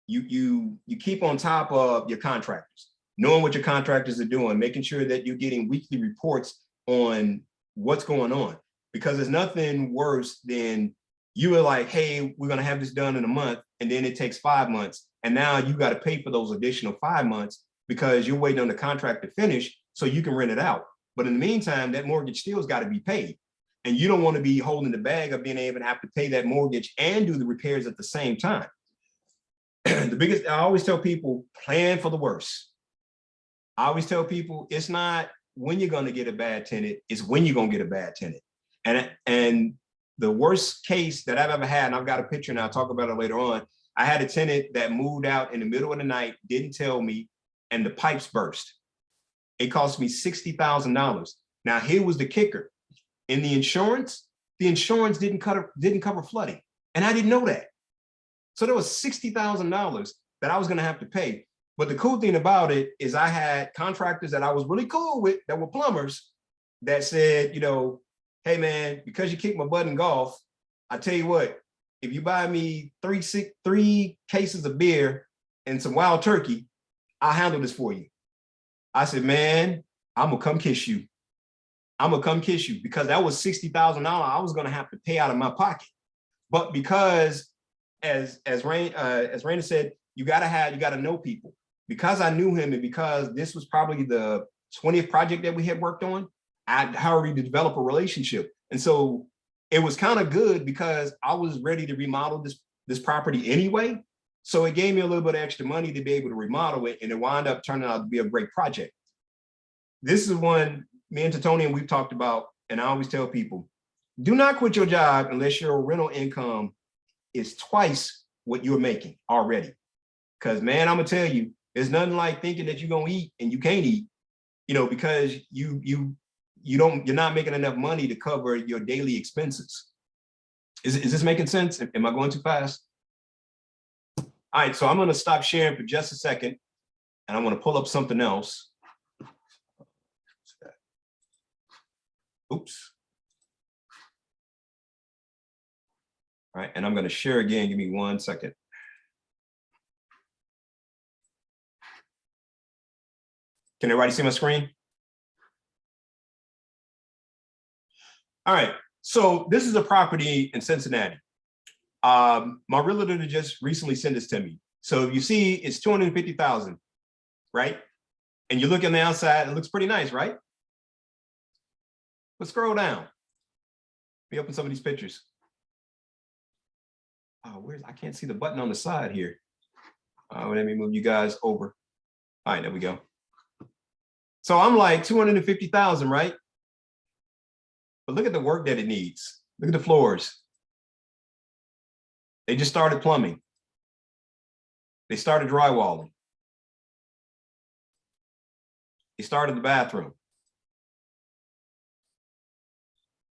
you keep on top of your contractors, knowing what your contractors are doing, making sure that you're getting weekly reports on what's going on. Because there's nothing worse than you were like, hey, we're going to have this done in a month, and then it takes 5 months. And now you got to pay for those additional 5 months because you're waiting on the contract to finish so you can rent it out. But in the meantime, that mortgage still's got to be paid. And you don't want to be holding the bag of being able to have to pay that mortgage and do the repairs at the same time. The biggest, I always tell people, plan for the worst. I always tell people it's not when you're going to get a bad tenant, it's when you're going to get a bad tenant. And the worst case that I've ever had, and I've got a picture and I'll talk about it later on. I had a tenant that moved out in the middle of the night, didn't tell me, and the pipes burst. It cost me $60,000. Now here was the kicker. In the insurance didn't cover flooding. And I didn't know that. So there was $60,000 that I was going to have to pay. But the cool thing about it is I had contractors that I was really cool with that were plumbers that said, you know, hey man, because you kicked my butt in golf, I tell you what, if you buy me three cases of beer and some wild turkey, I'll handle this for you. I said, man, I'm gonna come kiss you. I'm gonna come kiss you, because that was $60,000 I was gonna have to pay out of my pocket. But because as Raina said, you gotta know people. Because I knew him and because this was probably the 20th project that we had worked on, I'd already developed a relationship. And so it was kind of good because I was ready to remodel this property anyway. So it gave me a little bit of extra money to be able to remodel it, and it wound up turning out to be a great project. This is one me and Tony, we've talked about, and I always tell people, do not quit your job unless your rental income is twice what you're making already. Because man, I'm gonna tell you, there's nothing like thinking that you're gonna eat and you can't eat, you know, because you're not making enough money to cover your daily expenses. Is this making sense? Am I going too fast? All right, so I'm gonna stop sharing for just a second, and I'm gonna pull up something else. Oops. All right, and I'm gonna share again. Give me 1 second. Can everybody see my screen? All right, so this is a property in Cincinnati. My realtor just recently sent this to me. So you see it's 250,000, right? And you look on the outside, it looks pretty nice, right? But scroll down. Let me open some of these pictures. Oh, I can't see the button on the side here. Let me move you guys over. All right, there we go. So I'm like 250,000, right? But look at the work that it needs. Look at the floors. They just started plumbing. They started drywalling. They started the bathroom.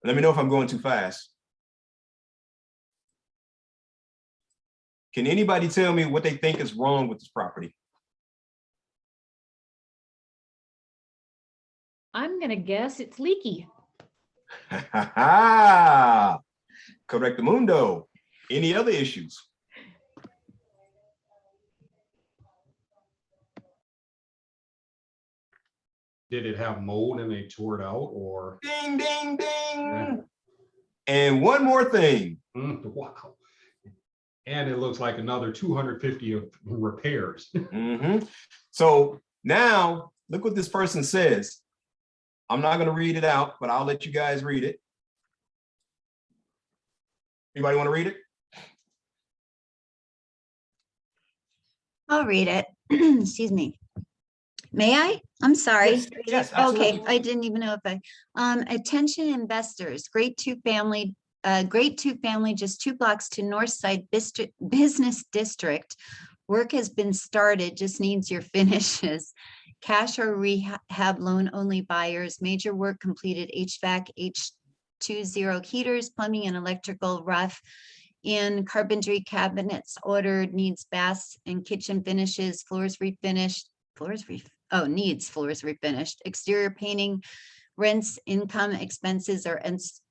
Let me know if I'm going too fast. Can anybody tell me what they think is wrong with this property? I'm gonna guess it's leaky. Correctamundo. Any other issues? Did it have mold and they tore it out, or? Ding, ding, ding. Yeah. And one more thing. Wow. And it looks like another 250 of repairs. So now look what this person says. I'm not going to read it out, but I'll let you guys read it. Anybody want to read it? I'll read it. Excuse me. May I? I'm sorry. Yes, okay, I didn't even know if attention investors, great two family, just 2 blocks to Northside Business District. Work has been started, just needs your finishes. Cash or rehab loan only buyers, major work completed, HVAC, H20 heaters, plumbing and electrical, rough in carpentry, cabinets ordered, needs baths and kitchen finishes, floors refinished, needs floors refinished, exterior painting, rents, income, expenses or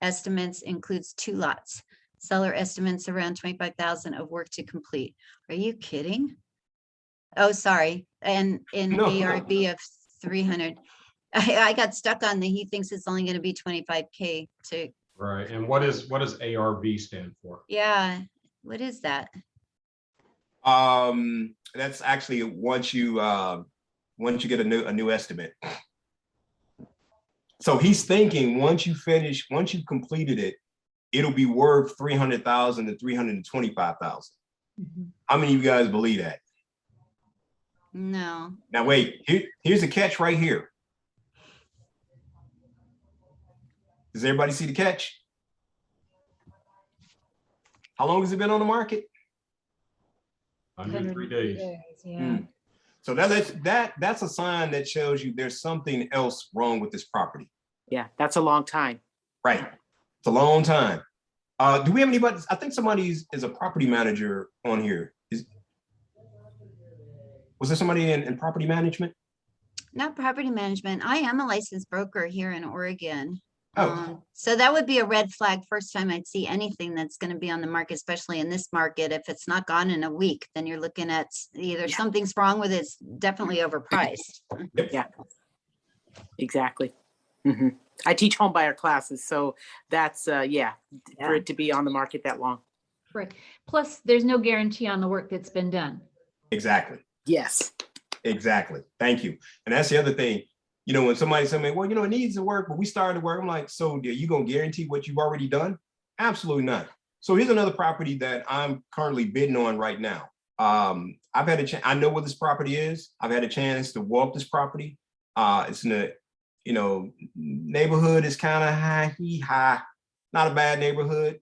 estimates includes 2 lots. Seller estimates around 25,000 of work to complete. Are you kidding? Oh, sorry. And in ARV of 300. I got stuck on he thinks it's only going to be 25K to. Right. And what does ARV stand for? Yeah. What is that? That's actually once you get a new estimate. So he's thinking once you completed it, it'll be worth 300,000 to 325,000. How many of you guys believe that? No. Now wait, here's the catch right here. Does everybody see the catch? How long has it been on the market? 103 days. Yeah. So that's a sign that shows you there's something else wrong with this property. Yeah, that's a long time. Right. It's a long time. Do we have anybody? I think somebody is a property manager on here. Was there somebody in property management? Not property management. I am a licensed broker here in Oregon. Oh. So that would be a red flag first time I'd see anything that's going to be on the market, especially in this market. If it's not gone in a week, then you're looking at either something's wrong with it, it's definitely overpriced. Yeah, exactly. I teach home buyer classes, so that's for it to be on the market that long. Right. Plus, there's no guarantee on the work that's been done. Exactly. Yes. Exactly. Thank you. And that's the other thing. You know, when somebody said, well, you know, it needs to work, but we started to work. I'm like, so are you going to guarantee what you've already done? Absolutely not. So here's another property that I'm currently bidding on right now. I've had a chance. I know what this property is. I've had a chance to walk this property. It's in a, you know, neighborhood is kind of high, not a bad neighborhood.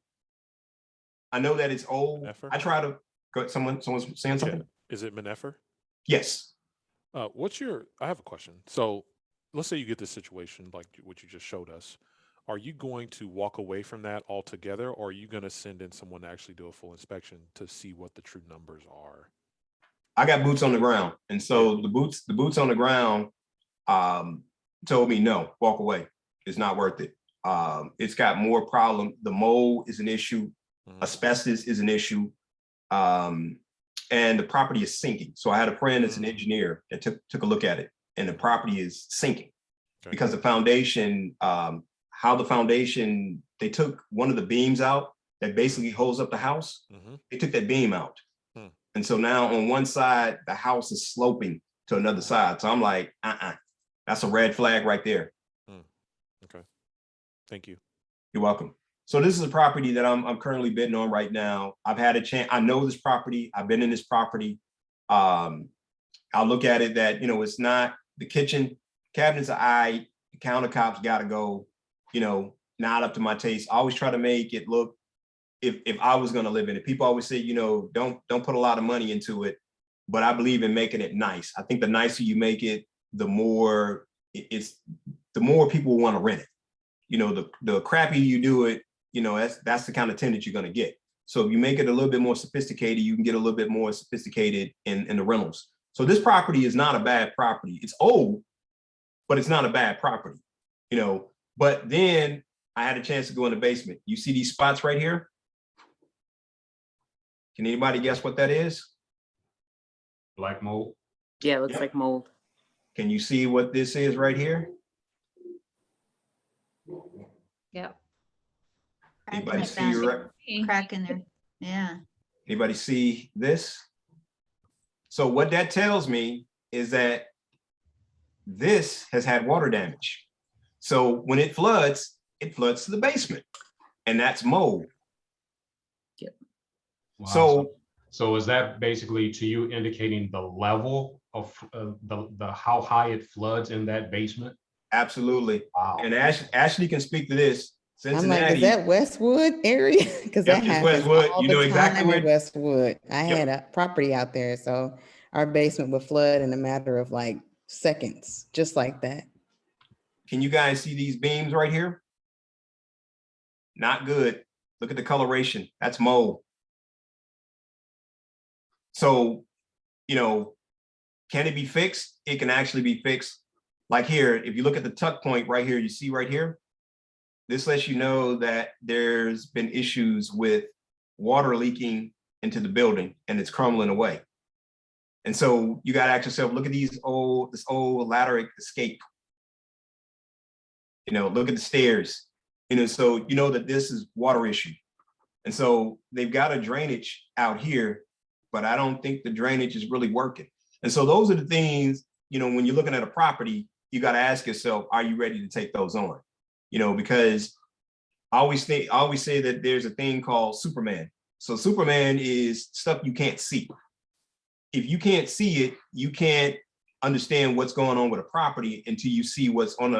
I know that it's old. MinNefer? I try to go. Someone's saying something. Yeah. Is it MinNefer? Yes. I have a question. So let's say you get this situation like what you just showed us. Are you going to walk away from that altogether, or are you going to send in someone to actually do a full inspection to see what the true numbers are? I got boots on the ground. And so the boots on the ground told me, no, walk away. It's not worth it. It's got more problem. The mold is an issue. Asbestos is an issue. And the property is sinking. So I had a friend that's an engineer that took a look at it, and the property is sinking because the foundation, how the foundation, they took one of the beams out that basically holds up the house. They took that beam out. And so now on one side, the house is sloping to another side. So I'm like, that's a red flag right there. Okay. Thank you. You're welcome. So this is a property that I'm currently bidding on right now. I've had a chance. I know this property. I've been in this property. I'll look at it that, you know, it's not the kitchen cabinets are the countertops got to go, you know, not up to my taste. I always try to make it look, if I was going to live in it. People always say, you know, don't put a lot of money into it, but I believe in making it nice. I think the nicer you make it, the more people want to rent it. You know, the crappier you do it, you know, that's the kind of tenant you're going to get. So if you make it a little bit more sophisticated, you can get a little bit more sophisticated in the rentals. So this property is not a bad property. It's old, but it's not a bad property, you know. But then I had a chance to go in the basement. You see these spots right here? Can anybody guess what that is? Black mold. Yeah, it looks like mold. Can you see what this is right here? Yep. Anybody see Crack in there. Yeah. Anybody see this? So what that tells me is that this has had water damage. So when it floods to the basement, and that's mold. Yep. Wow. So is that basically to you indicating the level of the how high it floods in that basement? Absolutely. Wow. And Ashley can speak to this. Cincinnati. I'm like, is that Westwood area? Because that happens Westwood. all You the know exactly time where in Westwood. I had a property out there, so our basement would flood in a matter of like seconds, just like that. Can you guys see these beams right here? Not good. Look at the coloration. That's mold. So, you know, can it be fixed? It can actually be fixed. Like here, if you look at the tuck point right here, you see right here, this lets you know that there's been issues with water leaking into the building and it's crumbling away. And so you got to ask yourself, look at this old ladder escape. You know, look at the stairs. You know, so you know that this is water issue. And so they've got a drainage out here, but I don't think the drainage is really working. And so those are the things, you know, when you're looking at a property, you got to ask yourself, are you ready to take those on? You know, because I always say that there's a thing called Superman. So Superman is stuff you can't see. If you can't see it, you can't understand what's going on with a property until you see what's going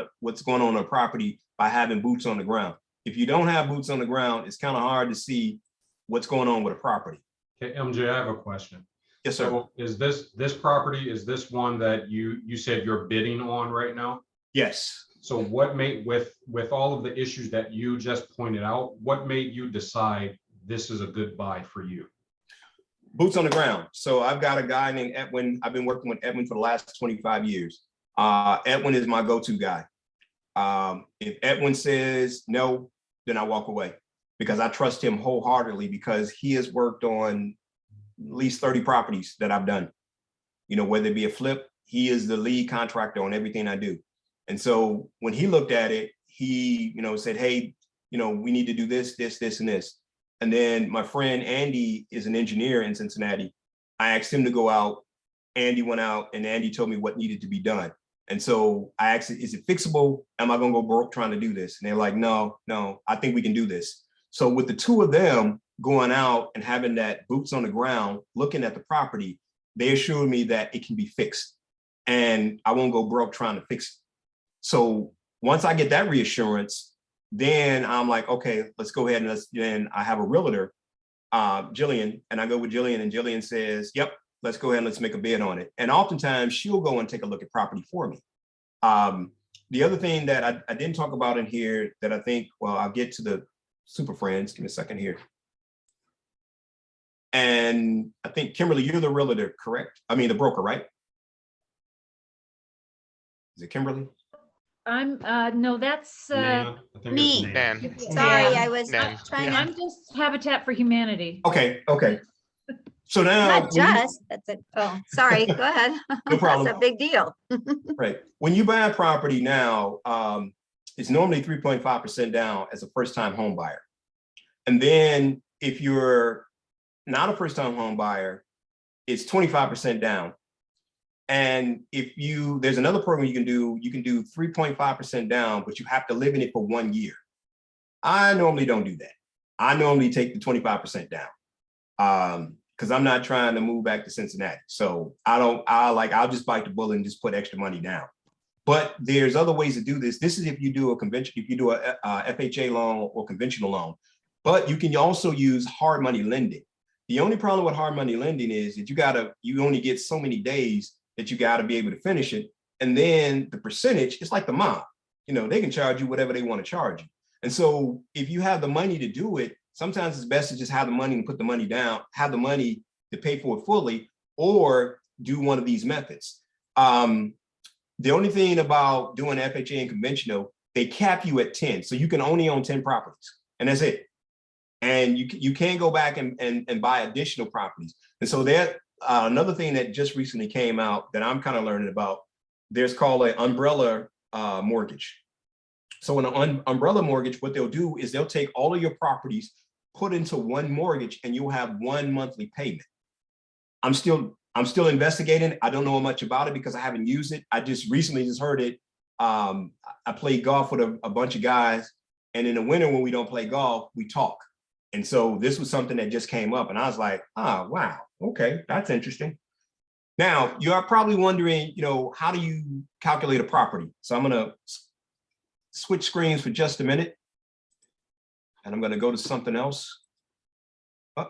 on a property by having boots on the ground. If you don't have boots on the ground, it's kind of hard to see what's going on with a property. Okay, MJ, I have a question. Yes, sir. So is this property, is this one that you said you're bidding on right now? Yes. So what made, with all of the issues that you just pointed out, what made you decide this is a good buy for you? Boots on the ground. So I've got a guy named Edwin. I've been working with Edwin for the last 25 years. Edwin is my go-to guy. If Edwin says no, then I walk away because I trust him wholeheartedly because he has worked on at least 30 properties that I've done. You know, whether it be a flip, he is the lead contractor on everything I do. And so when he looked at it, he, you know, said, hey, you know, we need to do this, this, this, and this. And then my friend Andy is an engineer in Cincinnati. I asked him to go out. Andy went out and Andy told me what needed to be done. And so I asked, is it fixable? Am I gonna go broke trying to do this? And they're like, no, I think we can do this. So with the two of them going out and having that boots on the ground, looking at the property, they assured me that it can be fixed and I won't go broke trying to fix it. So once I get that reassurance, then I'm like, okay, let's go ahead and then I have a realtor, Jillian, and I go with Jillian and Jillian says, yep, let's go ahead and let's make a bid on it. And oftentimes she'll go and take a look at property for me. The other thing that I didn't talk about in here that I think, well, I'll get to the super friends, give me a second here. And I think Kimberly, you're the realtor, correct? I mean, the broker, right? Is it Kimberly? I'm, no, that's, Me. Nan. Sorry, I was Nan. trying I'm to, just Habitat for Humanity. Okay. So now, not just, that's it. Oh, sorry, go ahead. No problem. That's a big deal. Right. When you buy a property now, it's normally 3.5% down as a first-time home buyer. And then if you're not a first-time home buyer, it's 25% down. And if there's another program you can do 3.5% down, but you have to live in it for 1 year. I normally don't do that. I normally take the 25% down because I'm not trying to move back to Cincinnati. So I'll just bite the bullet and just put extra money down. But there's other ways to do this. This is if you do a FHA loan or conventional loan, but you can also use hard money lending. The only problem with hard money lending is that you only get so many days that you got to be able to finish it. And then the percentage, it's like the mob, you know, they can charge you whatever they want to charge you. And so if you have the money to do it, sometimes it's best to just have the money and put the money down, have the money to pay for it fully, or do one of these methods. The only thing about doing FHA and conventional, they cap you at 10. So you can only own 10 properties and that's it. And you can't go back and buy additional properties. And so that another thing that just recently came out that I'm kind of learning about, there's called an umbrella mortgage. So in an umbrella mortgage, what they'll do is they'll take all of your properties, put into one mortgage, and you'll have one monthly payment. I'm still investigating. I don't know much about it because I haven't used it. I just recently heard it. I played golf with a bunch of guys, and in the winter when we don't play golf, we talk. And so this was something that just came up and I was like, oh, wow, okay, that's interesting. Now, you are probably wondering, you know, how do you calculate a property? So I'm gonna switch screens for just a minute and I'm gonna go to something else. Oh.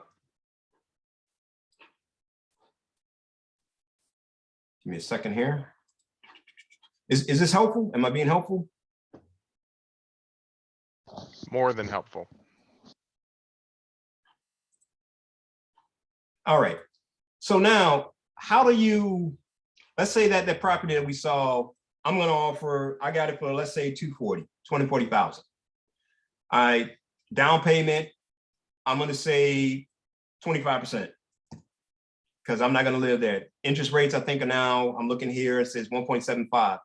Give me a second here. Is this helpful? Am I being helpful? More than helpful. All right. So now, how do you, let's say that the property that we saw, I'm going to offer, I got it for, let's say 240,000. All right. Down payment, I'm going to say 25% because I'm not going to live there. Interest rates, I think are now, I'm looking here, it says 1.75,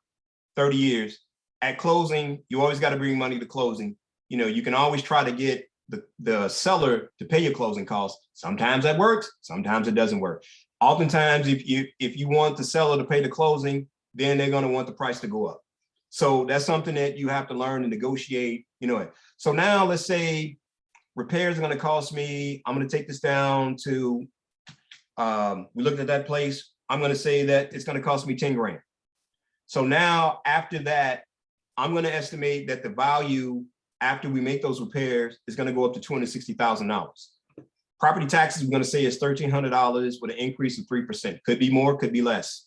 30 years. At closing, you always got to bring money to closing. You know, you can always try to get the seller to pay your closing costs. Sometimes that works, sometimes it doesn't work. Oftentimes, if you want the seller to pay the closing, then they're going to want the price to go up. So that's something that you have to learn to negotiate, you know. So now let's say repairs are gonna cost me, I'm gonna take this down to, we looked at that place, I'm gonna say that it's gonna cost me 10 grand. So now after that, I'm gonna estimate that the value after we make those repairs is gonna go up to $260,000. Property taxes, we're gonna say is $1,300 with an increase of 3%. Could be more, could be less.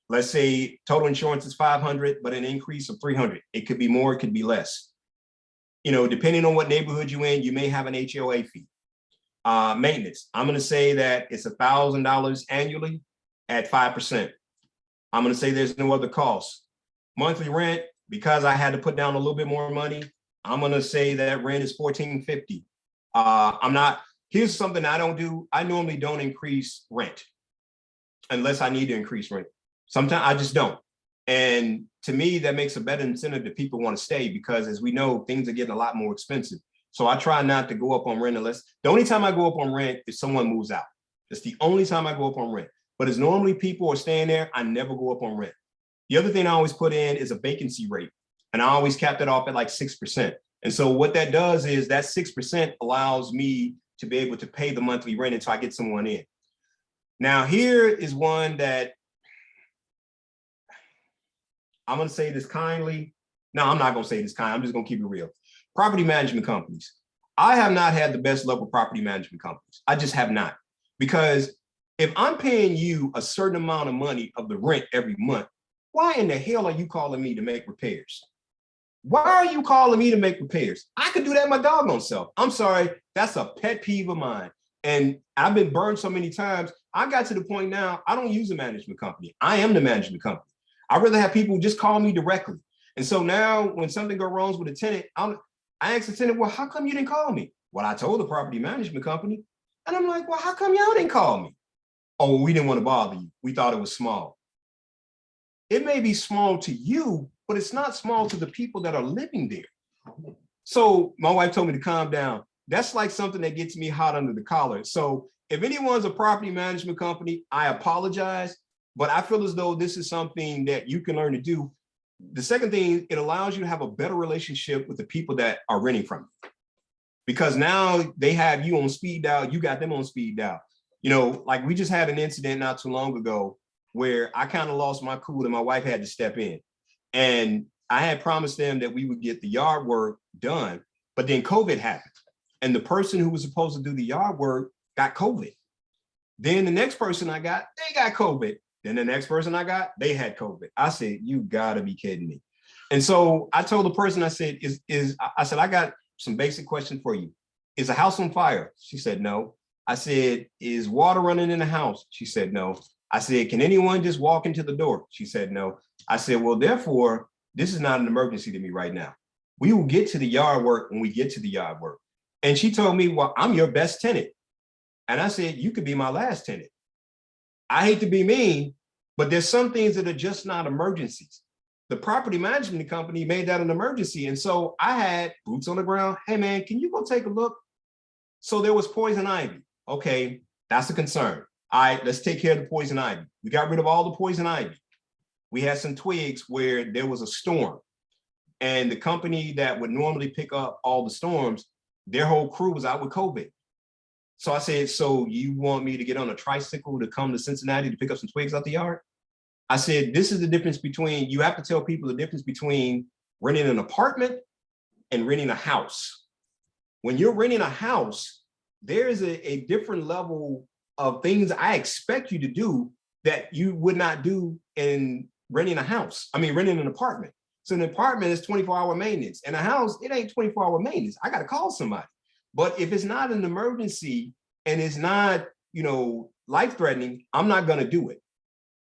Let's say total insurance is 500, but an increase of 300. It could be more, it could be less. You know, depending on what neighborhood you're in, you may have an HOA fee. Maintenance, I'm gonna say that it's $1,000 annually at 5%. I'm gonna say there's no other costs. Monthly rent, because I had to put down a little bit more money, I'm gonna say that rent is $1,450. Here's something I don't do. I normally don't increase rent unless I need to increase rent. Sometimes I just don't. And to me, that makes a better incentive that people want to stay, because as we know, things are getting a lot more expensive. So I try not to go up on rent unless, the only time I go up on rent is someone moves out. That's the only time I go up on rent. But as normally people are staying there, I never go up on rent. The other thing I always put in is a vacancy rate. And I always cap it off at like 6%. And so what that does is that 6% allows me to be able to pay the monthly rent until I get someone in. Now, here is one that I'm gonna say this kindly. No, I'm not gonna say this kind. I'm just gonna keep it real. Property management companies. I have not had the best luck with property management companies. I just have not. Because if I'm paying you a certain amount of money of the rent every month, why in the hell are you calling me to make repairs? Why are you calling me to make repairs? I could do that my doggone self. I'm sorry, that's a pet peeve of mine. And I've been burned so many times. I got to the point now, I don't use a management company. I am the management company. I'd rather have people just call me directly. And so now when something goes wrong with a tenant, I ask the tenant, well, how come you didn't call me? Well, I told the property management company. And I'm like, well, how come y'all didn't call me? Oh, we didn't want to bother you. We thought it was small. It may be small to you, but it's not small to the people that are living there. So my wife told me to calm down. That's like something that gets me hot under the collar. So if anyone's a property management company, I apologize, but I feel as though this is something that you can learn to do. The second thing, it allows you to have a better relationship with the people that are renting from you. Because now they have you on speed dial, you got them on speed dial. You know, like we just had an incident not too long ago where I kind of lost my cool and my wife had to step in. And I had promised them that we would get the yard work done, but then COVID happened. And the person who was supposed to do the yard work got COVID. Then the next person I got, they got COVID. Then the next person I got, they had COVID. I said, you gotta be kidding me. And so I told the person, I said, I got some basic questions for you. Is a house on fire? She said, no. I said, is water running in the house? She said, no. I said, can anyone just walk into the door? She said, no. I said, well, therefore, this is not an emergency to me right now. We will get to the yard work when we get to the yard work. And she told me, well, I'm your best tenant. And I said, you could be my last tenant. I hate to be mean, but there's some things that are just not emergencies. The property management company made that an emergency. And so I had boots on the ground. Hey man, can you go take a look? So there was poison ivy. Okay, that's a concern. All right, let's take care of the poison ivy. We got rid of all the poison ivy. We had some twigs where there was a storm, and the company that would normally pick up all the storms, their whole crew was out with COVID. So I said, so you want me to get on a tricycle to come to Cincinnati to pick up some twigs out the yard? I said, this is the difference between, you have to tell people the difference between renting an apartment and renting a house. When you're renting a house, there is a different level of things I expect you to do that you would not do in renting a house. I mean, renting an apartment. So an apartment is 24-hour maintenance, and a house, it ain't 24-hour maintenance. I got to call somebody. But if it's not an emergency and it's not, you know, life-threatening, I'm not going to do it.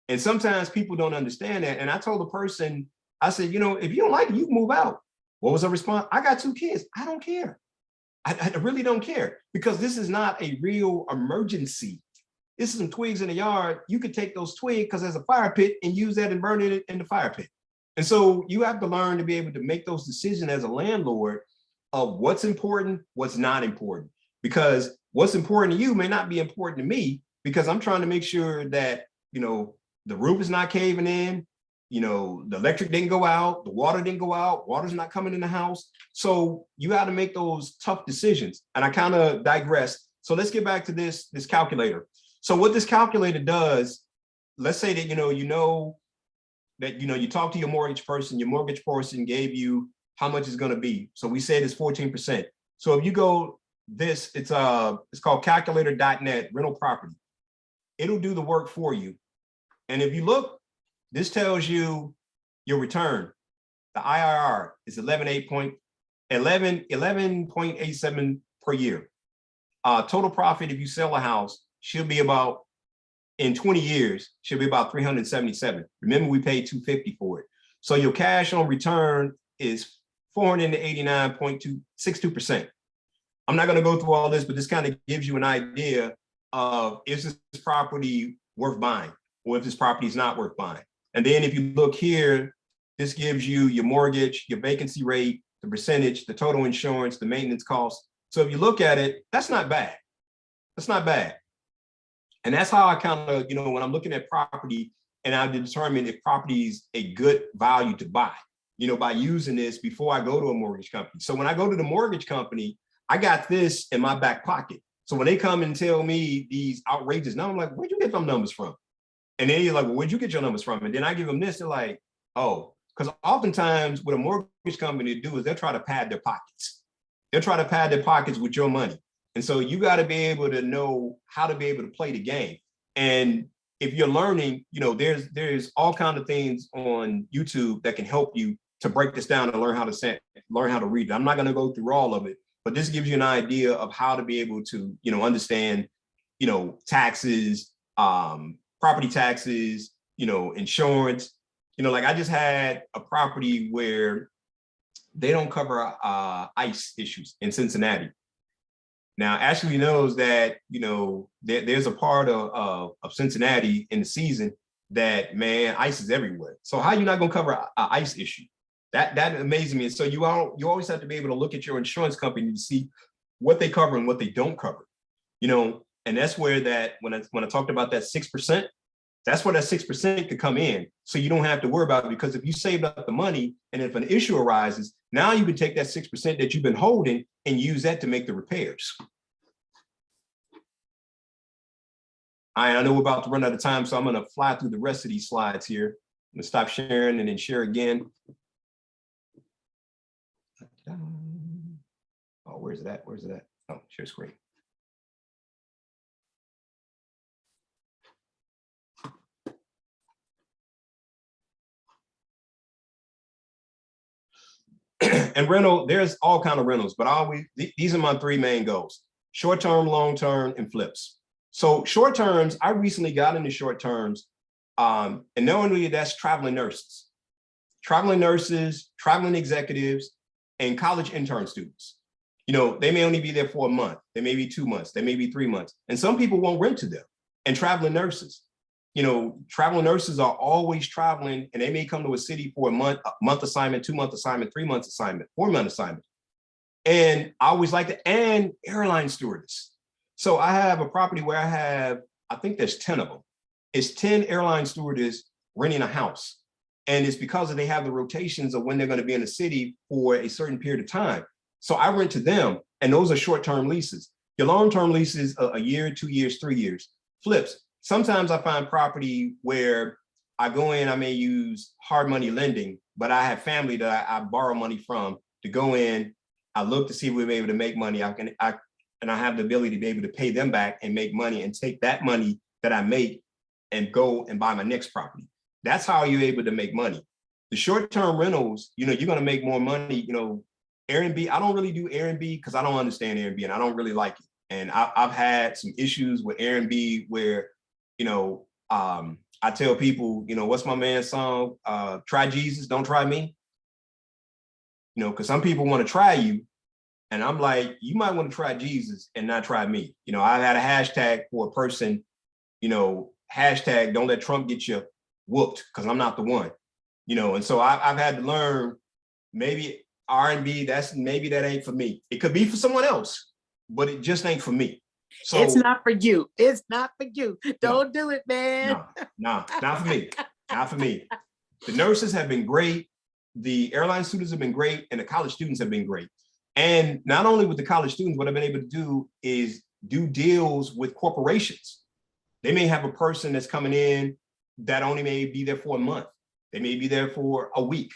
And sometimes people don't understand that. And I told the person, I said, you know, if you don't like it, you can move out. What was the response? I got 2 kids. I don't care. I really don't care, because this is not a real emergency. This is some twigs in the yard. You could take those twigs, because there's a fire pit, and use that and burn it in the fire pit. And so you have to learn to be able to make those decisions as a landlord of what's important, what's not important, because what's important to you may not be important to me, because I'm trying to make sure that, you know, the roof is not caving in, the electric didn't go out, the water didn't go out, water's not coming in the house. So you got to make those tough decisions. And I kind of digress. So let's get back to this calculator. So what this calculator does, let's say that, you talk to your mortgage person gave you how much it's going to be. So we said it's 14%. So if you go it's called calculator.net, rental property. It'll do the work for you. And if you look, this tells you your return. The IRR is 11.87 per year. Total profit, if you sell a house, should be about, in 20 years, should be about 377. Remember, we paid 250 for it. So your cash on return is 489.262%. I'm not going to go through all this, but this kind of gives you an idea of, is this property worth buying, or if this property is not worth buying. And then if you look here, this gives you your mortgage, your vacancy rate, the percentage, the total insurance, the maintenance costs. So if you look at it, that's not bad. That's not bad. And that's how I kind of, when I'm looking at property, and I determine if property is a good value to buy, by using this before I go to a mortgage company. So when I go to the mortgage company, I got this in my back pocket. So when they come and tell me these outrageous numbers, I'm like, where'd you get them numbers from? And then you're like, well, where'd you get your numbers from? And then I give them this, they're like, oh, because oftentimes what a mortgage company do is they'll try to pad their pockets. They'll try to pad their pockets with your money. And so you got to be able to know how to be able to play the game. And if you're learning, there's all kinds of things on YouTube that can help you to break this down and learn how to read it. I'm not going to go through all of it, but this gives you an idea of how to be able to, understand, taxes, property taxes, insurance. Like I just had a property where they don't cover ice issues in Cincinnati. Now, Ashley knows that, there's a part of Cincinnati in the season that, man, ice is everywhere. So how are you not going to cover an ice issue? That amazes me. And so you always have to be able to look at your insurance company to see what they cover and what they don't cover, and that's where that, when I talked about that 6%, that's where that 6% could come in. So you don't have to worry about it, because if you saved up the money and if an issue arises, now you can take that 6% that you've been holding and use that to make the repairs. I know we're about to run out of time, so I'm going to fly through the rest of these slides here. I'm going to stop sharing and then share again. Oh, where's it at? Where's it at? Oh, share screen. And rental, there's all kinds of rentals, but these are my three main goals: short-term, long-term, and flips. So short terms, I recently got into short terms, and knowingly that's traveling nurses, traveling executives, and college intern students. They may only be there for a month, they may be 2 months, they may be 3 months, and some people won't rent to them. And traveling nurses, traveling nurses are always traveling, and they may come to a city for a month assignment, 2 month assignment, 3 months assignment, 4 month assignment. And I always like to, and airline stewardess. So I have a property where I think there's 10 of them. It's 10 airline stewardess renting a house. And it's because they have the rotations of when they're going to be in the city for a certain period of time. So I rent to them, and those are short-term leases. Your long-term leases, a year, 2 years, 3 years. Flips. Sometimes I find property where I go in, I may use hard money lending, but I have family that I borrow money from to go in. I look to see if we're able to make money. And I have the ability to be able to pay them back and make money and take that money that I make and go and buy my next property. That's how you're able to make money. The short-term rentals, you're going to make more money. Airbnb, I don't really do Airbnb because I don't understand Airbnb and I don't really like it. And I've had some issues with Airbnb where, I tell people, what's my man's song? Try Jesus, don't try me. Because some people want to try you. And I'm like, you might want to try Jesus and not try me. I had a hashtag for a person, hashtag don't let Trump get you whooped, because I'm not the one, and so I've had to learn, maybe R&B, maybe that ain't for me. It could be for someone else, but it just ain't for me. So it's not for you. It's not for you. Don't do it, man. No, not for me. Not for me. The nurses have been great. The airline students have been great, and the college students have been great. And not only with the college students, what I've been able to do is do deals with corporations. They may have a person that's coming in that only may be there for a month. They may be there for a week.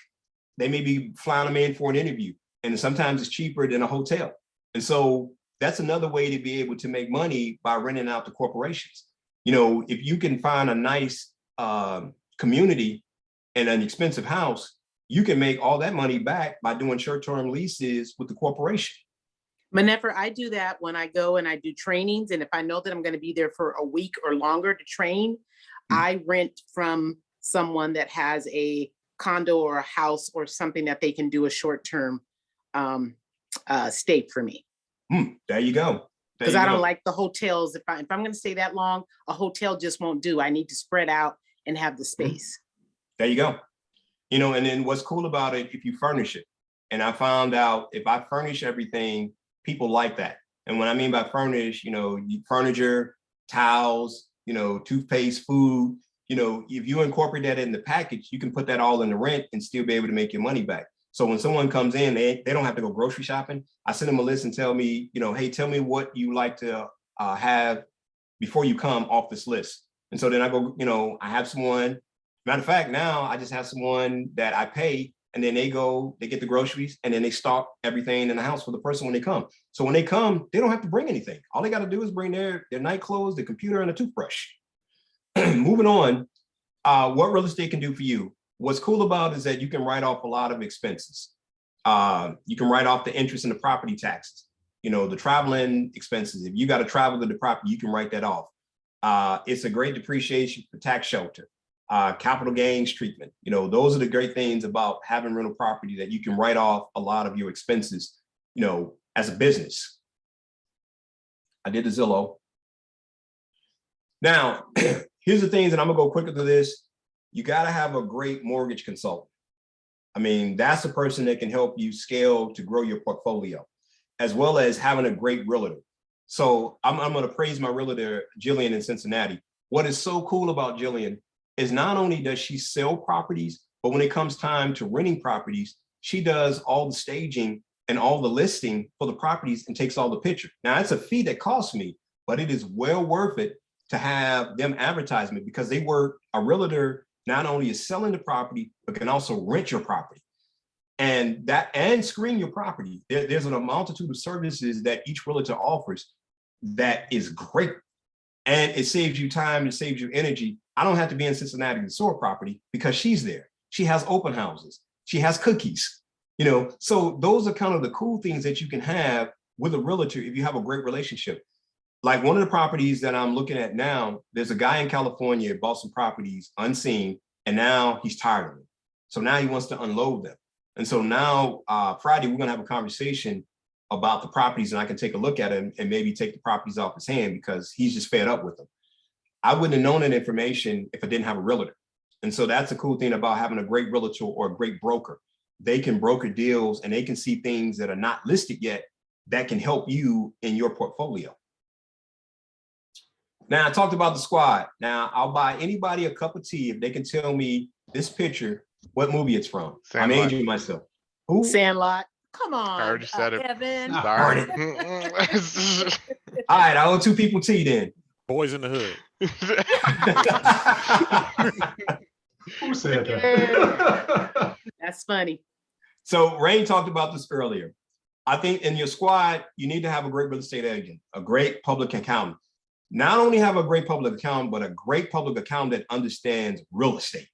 They may be flying them in for an interview. And sometimes it's cheaper than a hotel. And so that's another way to be able to make money by renting out to corporations. You know, if you can find a nice community and an expensive house, you can make all that money back by doing short-term leases with the corporation. MinNefer, I do that when I go and I do trainings. And if I know that I'm going to be there for a week or longer to train, I rent from someone that has a condo or a house or something that they can do a short-term stay for me. There you go. Because I don't like the hotels. If I'm going to stay that long, a hotel just won't do. I need to spread out and have the space. There you go. You know, and then what's cool about it, if you furnish it, and I found out if I furnish everything, people like that. And what I mean by furnish, you know, furniture, towels, you know, toothpaste, food, you know, if you incorporate that in the package, you can put that all in the rent and still be able to make your money back. So when someone comes in, they don't have to go grocery shopping. I send them a list and tell me, you know, hey, tell me what you like to have before you come off this list. And so then I go, you know, I have someone, matter of fact, now I just have someone that I pay, and then they go, they get the groceries, and then they stock everything in the house for the person when they come. So when they come, they don't have to bring anything. All they got to do is bring their night clothes, the computer, and a toothbrush. Moving on, what real estate can do for you. What's cool about it is that you can write off a lot of expenses. You can write off the interest in the property taxes, you know, the traveling expenses. If you got to travel to the property, you can write that off. It's a great depreciation for tax shelter, capital gains treatment. You know, those are the great things about having rental property, that you can write off a lot of your expenses, you know, as a business. I did the Zillow. Now, here's the things, and I'm gonna go quicker to this. You got to have a great mortgage consultant. I mean, that's the person that can help you scale to grow your portfolio, as well as having a great realtor. So I'm going to praise my realtor, Jillian in Cincinnati. What is so cool about Jillian is not only does she sell properties, but when it comes time to renting properties, she does all the staging and all the listing for the properties and takes all the pictures. Now, it's a fee that costs me, but it is well worth it to have them advertisement, because they work, a realtor not only is selling the property, but can also rent your property and screen your property. There's a multitude of services that each realtor offers that is great. And it saves you time, it saves you energy. I don't have to be in Cincinnati to sell a property because she's there. She has open houses. She has cookies, you know? So those are kind of the cool things that you can have with a realtor if you have a great relationship. Like one of the properties that I'm looking at now, there's a guy in California, bought some properties unseen, and now he's tired of them. So now he wants to unload them. And so now Friday, we're gonna have a conversation about the properties, and I can take a look at them and maybe take the properties off his hand because he's just fed up with them. I wouldn't have known that information if I didn't have a realtor. And so that's a cool thing about having a great realtor or a great broker. They can broker deals and they can see things that are not listed yet that can help you in your portfolio. Now, I talked about the squad. Now, I'll buy anybody a cup of tea if they can tell me this picture, what movie it's from. Sandlot. I'm aging myself. Who? Sandlot. Come on, I already said it. Evan. Sorry. All right, I owe two people tea then. Boys in the Hood. Who said that? That's funny. So Rain talked about this earlier. I think in your squad, you need to have a great real estate agent, a great public accountant. Not only have a great public accountant, but a great public accountant that understands real estate.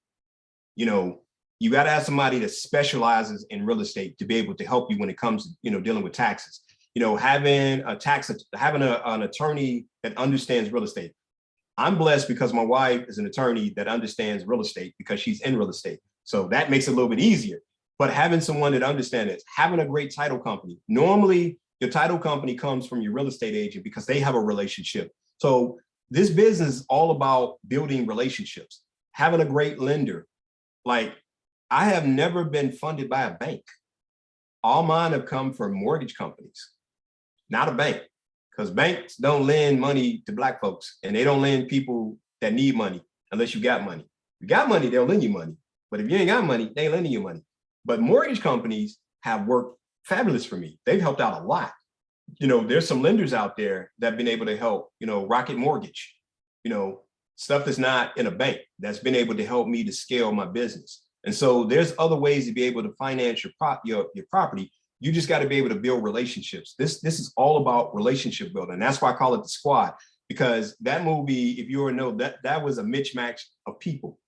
You know, you got to have somebody that specializes in real estate to be able to help you when it comes to, you know, dealing with taxes. You know, having an attorney that understands real estate. I'm blessed because my wife is an attorney that understands real estate because she's in real estate. So that makes it a little bit easier. But having someone that understands it, having a great title company. Normally, your title company comes from your real estate agent because they have a relationship. So this business is all about building relationships, having a great lender. Like, I have never been funded by a bank. All mine have come from mortgage companies, not a bank, because banks don't lend money to Black folks, and they don't lend people that need money unless you got money. If you got money, they'll lend you money. But if you ain't got money, they ain't lending you money. But mortgage companies have worked fabulous for me. They've helped out a lot. You know, there's some lenders out there that have been able to help, you know, Rocket Mortgage, you know, stuff that's not in a bank that's been able to help me to scale my business. And so there's other ways to be able to finance your property. You just got to be able to build relationships. This is all about relationship building. That's why I call it The Squad, because that movie, if you already know, that was a mismatch of people.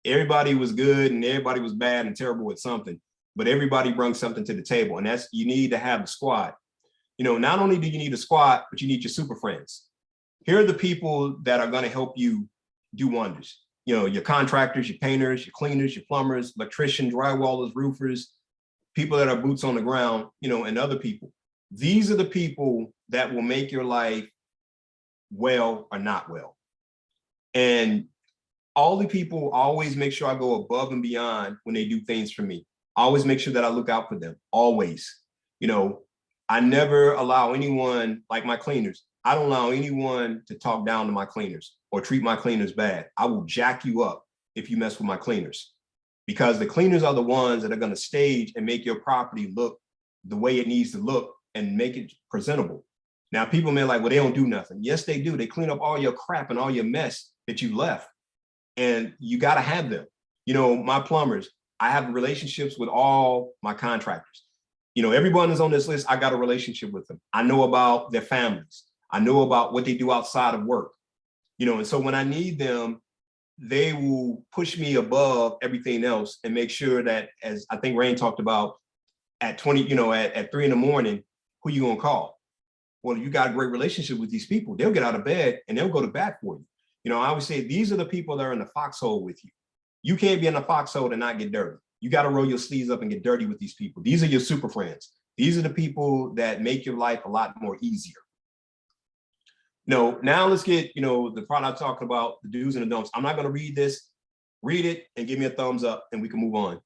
Everybody was good and everybody was bad and terrible at something, but everybody brings something to the table. And that's, you need to have the squad. You know, not only do you need a squad, but you need your super friends. Here are the people that are going to help you do wonders. You know, your contractors, your painters, your cleaners, your plumbers, electricians, drywallers, roofers, people that are boots on the ground, you know, and other people. These are the people that will make your life well or not well. And all the people, always make sure I go above and beyond when they do things for me. I always make sure that I look out for them, always. You know, I never allow anyone, like my cleaners, I don't allow anyone to talk down to my cleaners or treat my cleaners bad. I will jack you up if you mess with my cleaners, because the cleaners are the ones that are going to stage and make your property look the way it needs to look and make it presentable. Now, people may like, well, they don't do nothing. Yes, they do. They clean up all your crap and all your mess that you left. And you got to have them. You know, my plumbers, I have relationships with all my contractors. You know, everyone that's on this list, I got a relationship with them. I know about their families. I know about what they do outside of work. You know, and so when I need them, they will push me above everything else and make sure that, as I think Rain talked about, at 20, you know, at 3 in the morning, who you gonna call? Well, you got a great relationship with these people. They'll get out of bed and they'll go to bat for you. You know, I always say, these are the people that are in the foxhole with you. You can't be in the foxhole and not get dirty. You got to roll your sleeves up and get dirty with these people. These are your super friends. These are the people that make your life a lot more easier. No, now let's get, you know, the part I talked about, the do's and the don'ts. I'm not going to read this. Read it and give me a thumbs up and we can move on.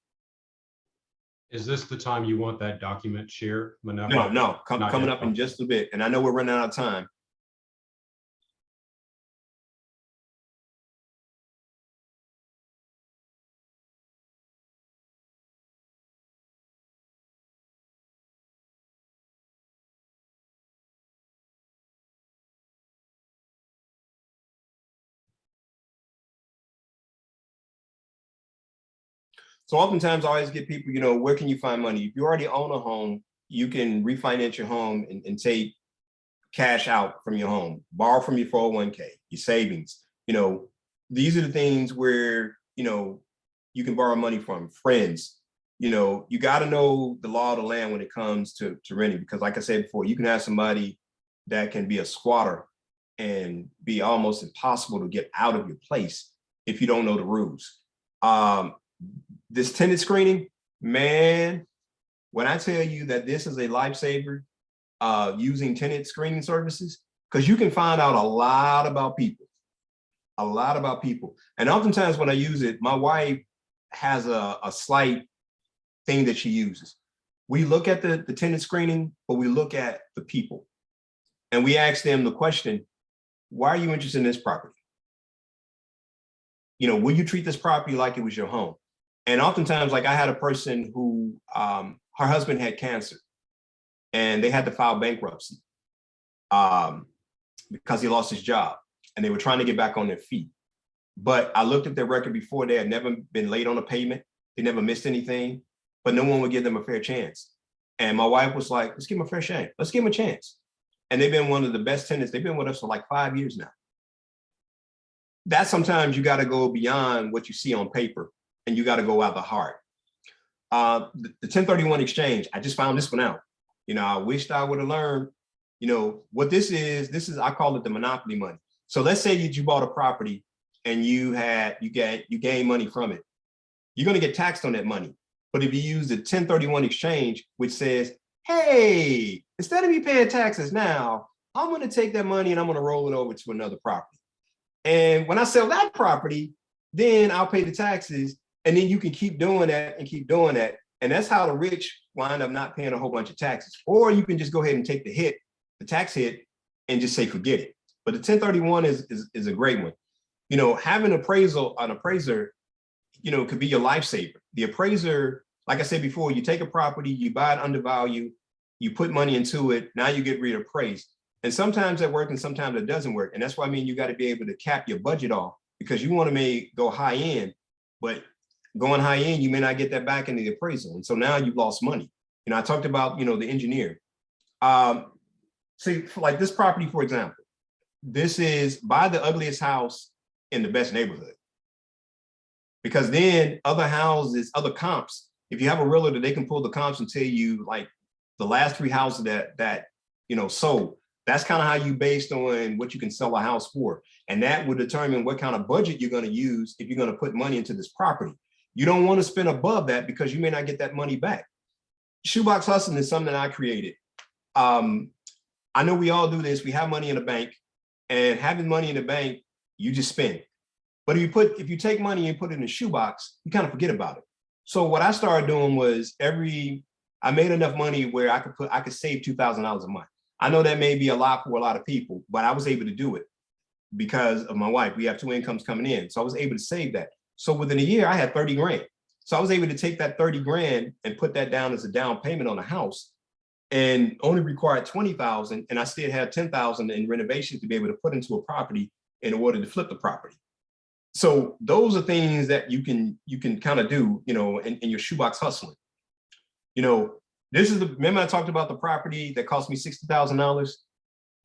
Is this the time you want that document shared, MinNefer? No, coming up in just a bit. And I know we're running out of time. So oftentimes I always get people, you know, where can you find money? If you already own a home, you can refinance your home and take cash out from your home, borrow from your 401k, your savings. You know, these are the things where, you know, you can borrow money from friends. You know, you got to know the law of the land when it comes to renting, because like I said before, you can have somebody that can be a squatter and be almost impossible to get out of your place if you don't know the rules. This tenant screening, man, when I tell you that this is a lifesaver, using tenant screening services, because you can find out a lot about people. And oftentimes when I use it, my wife has a slight thing that she uses. We look at the tenant screening, but we look at the people. And we ask them the question, why are you interested in this property? You know, will you treat this property like it was your home? And oftentimes, like I had a person who, her husband had cancer and they had to file bankruptcy because he lost his job and they were trying to get back on their feet. But I looked at their record before. They had never been late on a payment. They never missed anything, but no one would give them a fair chance. And my wife was like, let's give them a fair chance. Let's give them a chance. And they've been one of the best tenants. They've been with us for like 5 years now. That sometimes you got to go beyond what you see on paper and you got to go out the heart. The 1031 exchange, I just found this one out. You know, I wished I would have learned, you know, what this is, I call it the monopoly money. So let's say that you bought a property and you gain money from it. You're going to get taxed on that money. But if you use the 1031 exchange, which says, hey, instead of me paying taxes now, I'm going to take that money and I'm going to roll it over to another property. And when I sell that property, then I'll pay the taxes. And then you can keep doing that and keep doing that. And that's how the rich wind up not paying a whole bunch of taxes. Or you can just go ahead and take the hit, the tax hit, and just say, forget it. But the 1031 is a great one. You know, having an appraiser, could be your lifesaver. The appraiser, like I said before, you take a property, you buy it undervalued, you put money into it, now you get reappraised. And sometimes that works and sometimes it doesn't work. And that's why I mean, you got to be able to cap your budget off, because you want to go high end, but going high end, you may not get that back in the appraisal. And so now you've lost money. I talked about, the engineer. See, like this property, for example, this is buy the ugliest house in the best neighborhood. Because then other houses, other comps, if you have a realtor, they can pull the comps and tell you like the last 3 houses that sold. That's kind of how you based on what you can sell a house for. And that would determine what kind of budget you're going to use if you're going to put money into this property. You don't want to spend above that because you may not get that money back. Shoebox Hustling is something that I created. I know we all do this. We have money in the bank, and having money in the bank, you just spend. But if you take money and put it in a shoebox, you kind of forget about it. So what I started doing was I made enough money where I could save $2,000 a month. I know that may be a lot for a lot of people, but I was able to do it because of my wife. We have 2 incomes coming in. So I was able to save that. So within a year, I had 30 grand. So I was able to take that 30 grand and put that down as a down payment on a house, and only required 20,000. And I still had 10,000 in renovations to be able to put into a property in order to flip the property. So those are things that you can kind of do, in your shoebox hustling. Remember I talked about the property that cost me $60,000.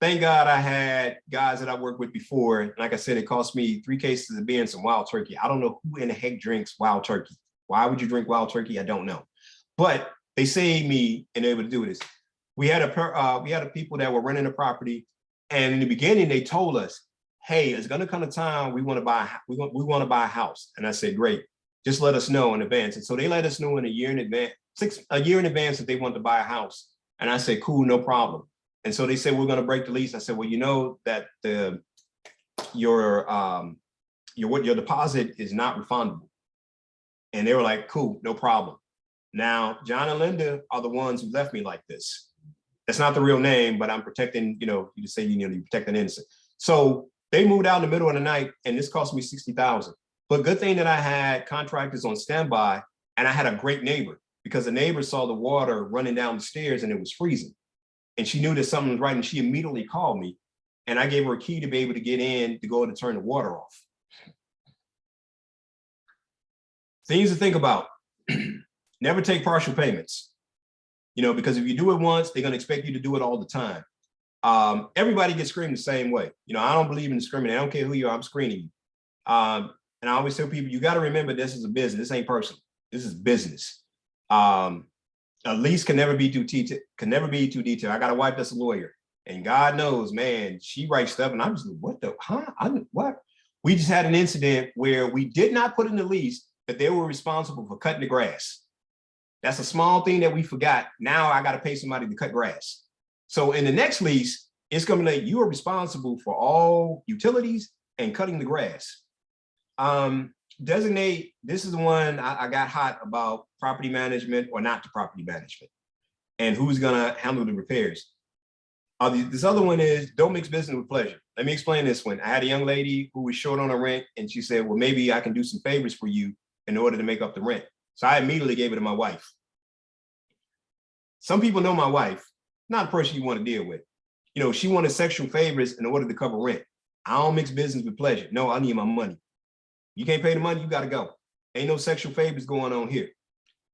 Thank God I had guys that I worked with before. And like I said, it cost me 3 cases of beer and some wild turkey. I don't know who in the heck drinks wild turkey. Why would you drink wild turkey? I don't know. But they saved me and able to do this. We had a people that were renting a property, and in the beginning they told us, "Hey, it's gonna come a time we want to buy a house." And I said, "Great, just let us know in advance." And so they let us know in a year in advance that they want to buy a house. And I said, "Cool, no problem." And so they said, "We're gonna break the lease." I said, "Well, you know that your deposit is not refundable." And they were like, "Cool, no problem." Now, John and Linda are the ones who left me like this. That's not the real name, but I'm protecting, you just say, you protect an innocent. So they moved out in the middle of the night, and this cost me $60,000. But good thing that I had contractors on standby, and I had a great neighbor, because the neighbor saw the water running down the stairs and it was freezing. And she knew that something was right, and she immediately called me, and I gave her a key to be able to get in to go to turn the water off. Things to think about. Never take partial payments, because if you do it once, they're going to expect you to do it all the time. Everybody gets screened the same way. I don't believe in discriminating. I don't care who you are, I'm screening you. And I always tell people, you got to remember, this is a business. This ain't personal. This is business. A lease can never be too detailed. I got a wife that's a lawyer, and God knows, man, she writes stuff, and I'm just like, what the, huh? What? We just had an incident where we did not put in the lease that they were responsible for cutting the grass. That's a small thing that we forgot. Now I got to pay somebody to cut grass. So in the next lease, it's going to be like, you are responsible for all utilities and cutting the grass. Designate, this is the one I got hot about, property management or not the property management, and who's going to handle the repairs. This other one is don't mix business with pleasure. Let me explain this one. I had a young lady who was short on her rent, and she said, well, maybe I can do some favors for you in order to make up the rent. So I immediately gave it to my wife. Some people know my wife, not a person you want to deal with. She wanted sexual favors in order to cover rent. I don't mix business with pleasure. No, I need my money. You can't pay the money, you got to go. Ain't no sexual favors going on here.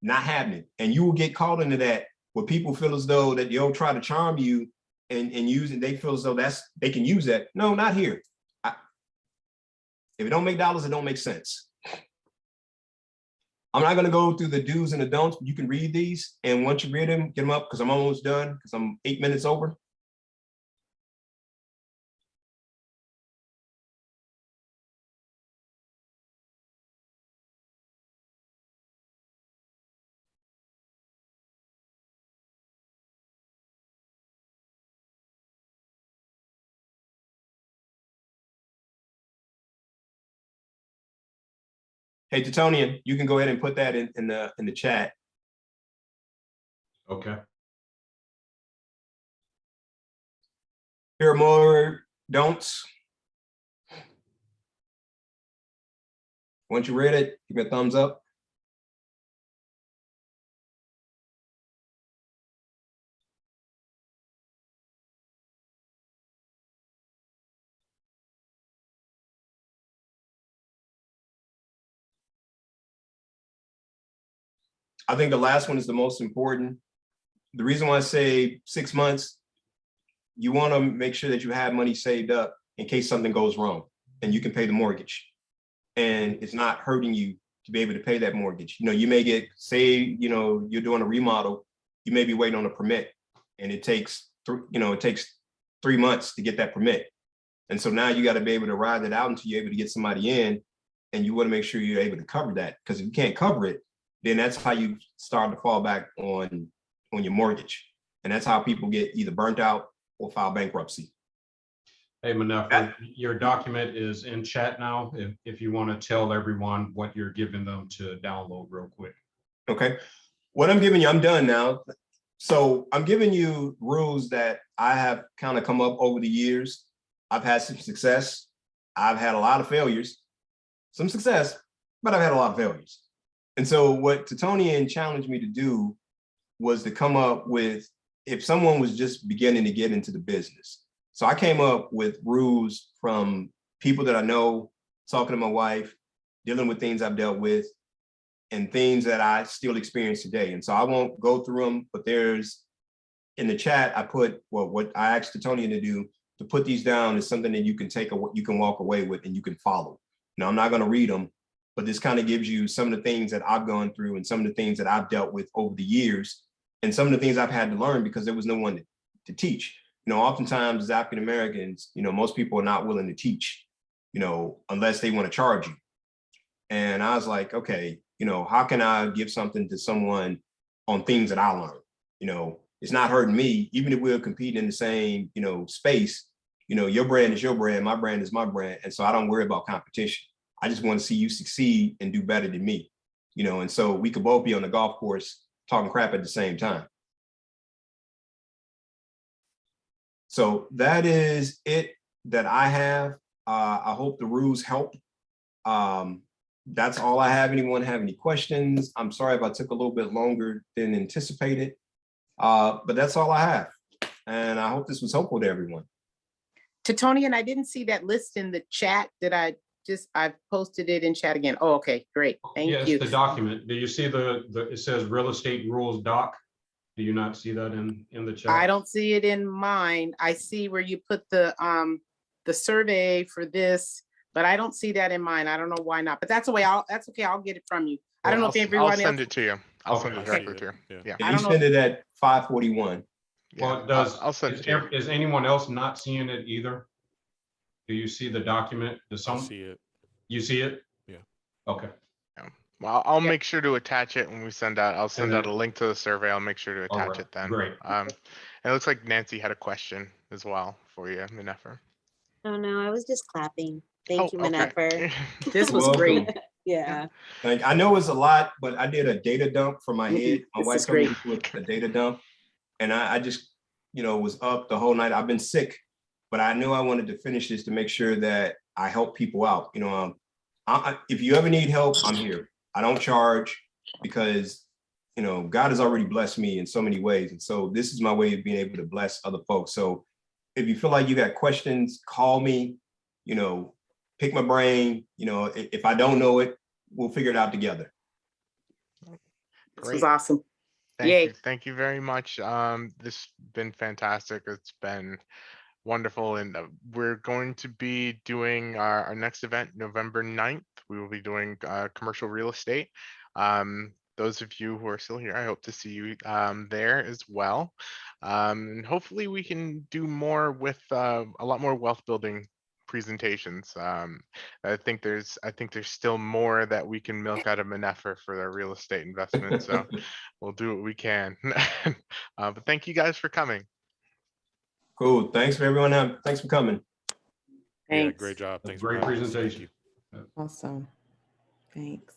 Not happening. And you will get caught into that where people feel as though that they'll try to charm you and use it. They feel as though they can use that. No, not here. If it don't make dollars, it don't make sense. I'm not going to go through the do's and the don'ts, but you can read these. And once you read them, get them up, because I'm almost done, because I'm 8 minutes over. Hey, Titonian, you can go ahead and put that in the chat. Okay. Here are more don'ts. Once you read it, give me a thumbs up. I think the last one is the most important. The reason why I say 6 months, you want to make sure that you have money saved up in case something goes wrong and you can pay the mortgage. And it's not hurting you to be able to pay that mortgage. You know, you may get, say, you know, you're doing a remodel, you may be waiting on a permit and it takes 3 months to get that permit. And so now you got to be able to ride it out until you're able to get somebody in, and you want to make sure you're able to cover that. Because if you can't cover it, then that's how you start to fall back on your mortgage. And that's how people get either burnt out or file bankruptcy. Hey, MinNefer, your document is in chat now. If you want to tell everyone what you're giving them to download real quick. Okay. What I'm giving you, I'm done now. So I'm giving you rules that I have kind of come up over the years. I've had some success. I've had a lot of failures, some success, but I've had a lot of failures. And so what Titonian challenged me to do was to come up with, if someone was just beginning to get into the business. So I came up with rules from people that I know, talking to my wife, dealing with things I've dealt with, and things that I still experience today. And so I won't go through them, but there's, in the chat, I put, well, what I asked Titonian to do, to put these down is something that you can take, you can walk away with and you can follow. Now, I'm not gonna read them, but this kind of gives you some of the things that I've gone through and some of the things that I've dealt with over the years, and some of the things I've had to learn because there was no one to teach. You know, oftentimes as African Americans, you know, most people are not willing to teach, you know, unless they want to charge you. And I was like, okay, you know, how can I give something to someone on things that I learned? You know, it's not hurting me, even if we're competing in the same, you know, space. You know, your brand is your brand, my brand is my brand. And so I don't worry about competition. I just want to see you succeed and do better than me, you know, and so we could both be on the golf course talking crap at the same time. So that is it that I have. I hope the rules help. That's all I have. Anyone have any questions? I'm sorry if I took a little bit longer than anticipated, but that's all I have. And I hope this was helpful to everyone. Titonian, I didn't see that list in the chat. I posted it in chat again. Oh, okay, great. Thank you. Yes, the document. Do you see it says real estate rules doc? Do you not see that in the chat? I don't see it in mine. I see where you put the survey for this, but I don't see that in mine. I don't know why not, but that's okay. I'll get it from you. I don't know if everyone else. I'll send it to you. I'll send it directly to you. Yeah. You send it at 5:41. Well, I'll send it to you. Is anyone else not seeing it either? Do you see the document? I see it. You see it? Yeah. Okay. Well, I'll make sure to attach it when we send out. I'll send out a link to the survey. I'll make sure to attach it then. Great. It looks like Nancy had a question as well for you, MinNefer. Oh no, I was just clapping. Thank you, okay. MinNefer. This was great. Yeah. Like, I know it's a lot, but I did a data dump from my head. My wife told me to do a data dump, and I just, you know, was up the whole night. I've been sick, but I knew I wanted to finish this to make sure that I help people out. You know, if you ever need help, I'm here. I don't charge because, you know, God has already blessed me in so many ways. And so this is my way of being able to bless other folks. So if you feel like you got questions, call me, you know, pick my brain. You know, if I don't know it, we'll figure it out together. This was awesome. Thank you very much. This has been fantastic. It's been wonderful. And we're going to be doing our next event November 9th. We will be doing commercial real estate. Those of you who are still here, I hope to see you there as well. And hopefully we can do more with a lot more wealth building presentations. I think there's still more that we can milk out of MinNefer for their real estate investment. So we'll do what we can. But thank you guys for coming. Cool. Thanks for everyone. Thanks for coming. Yeah, great job. Thanks. Great presentation. Awesome. Thanks.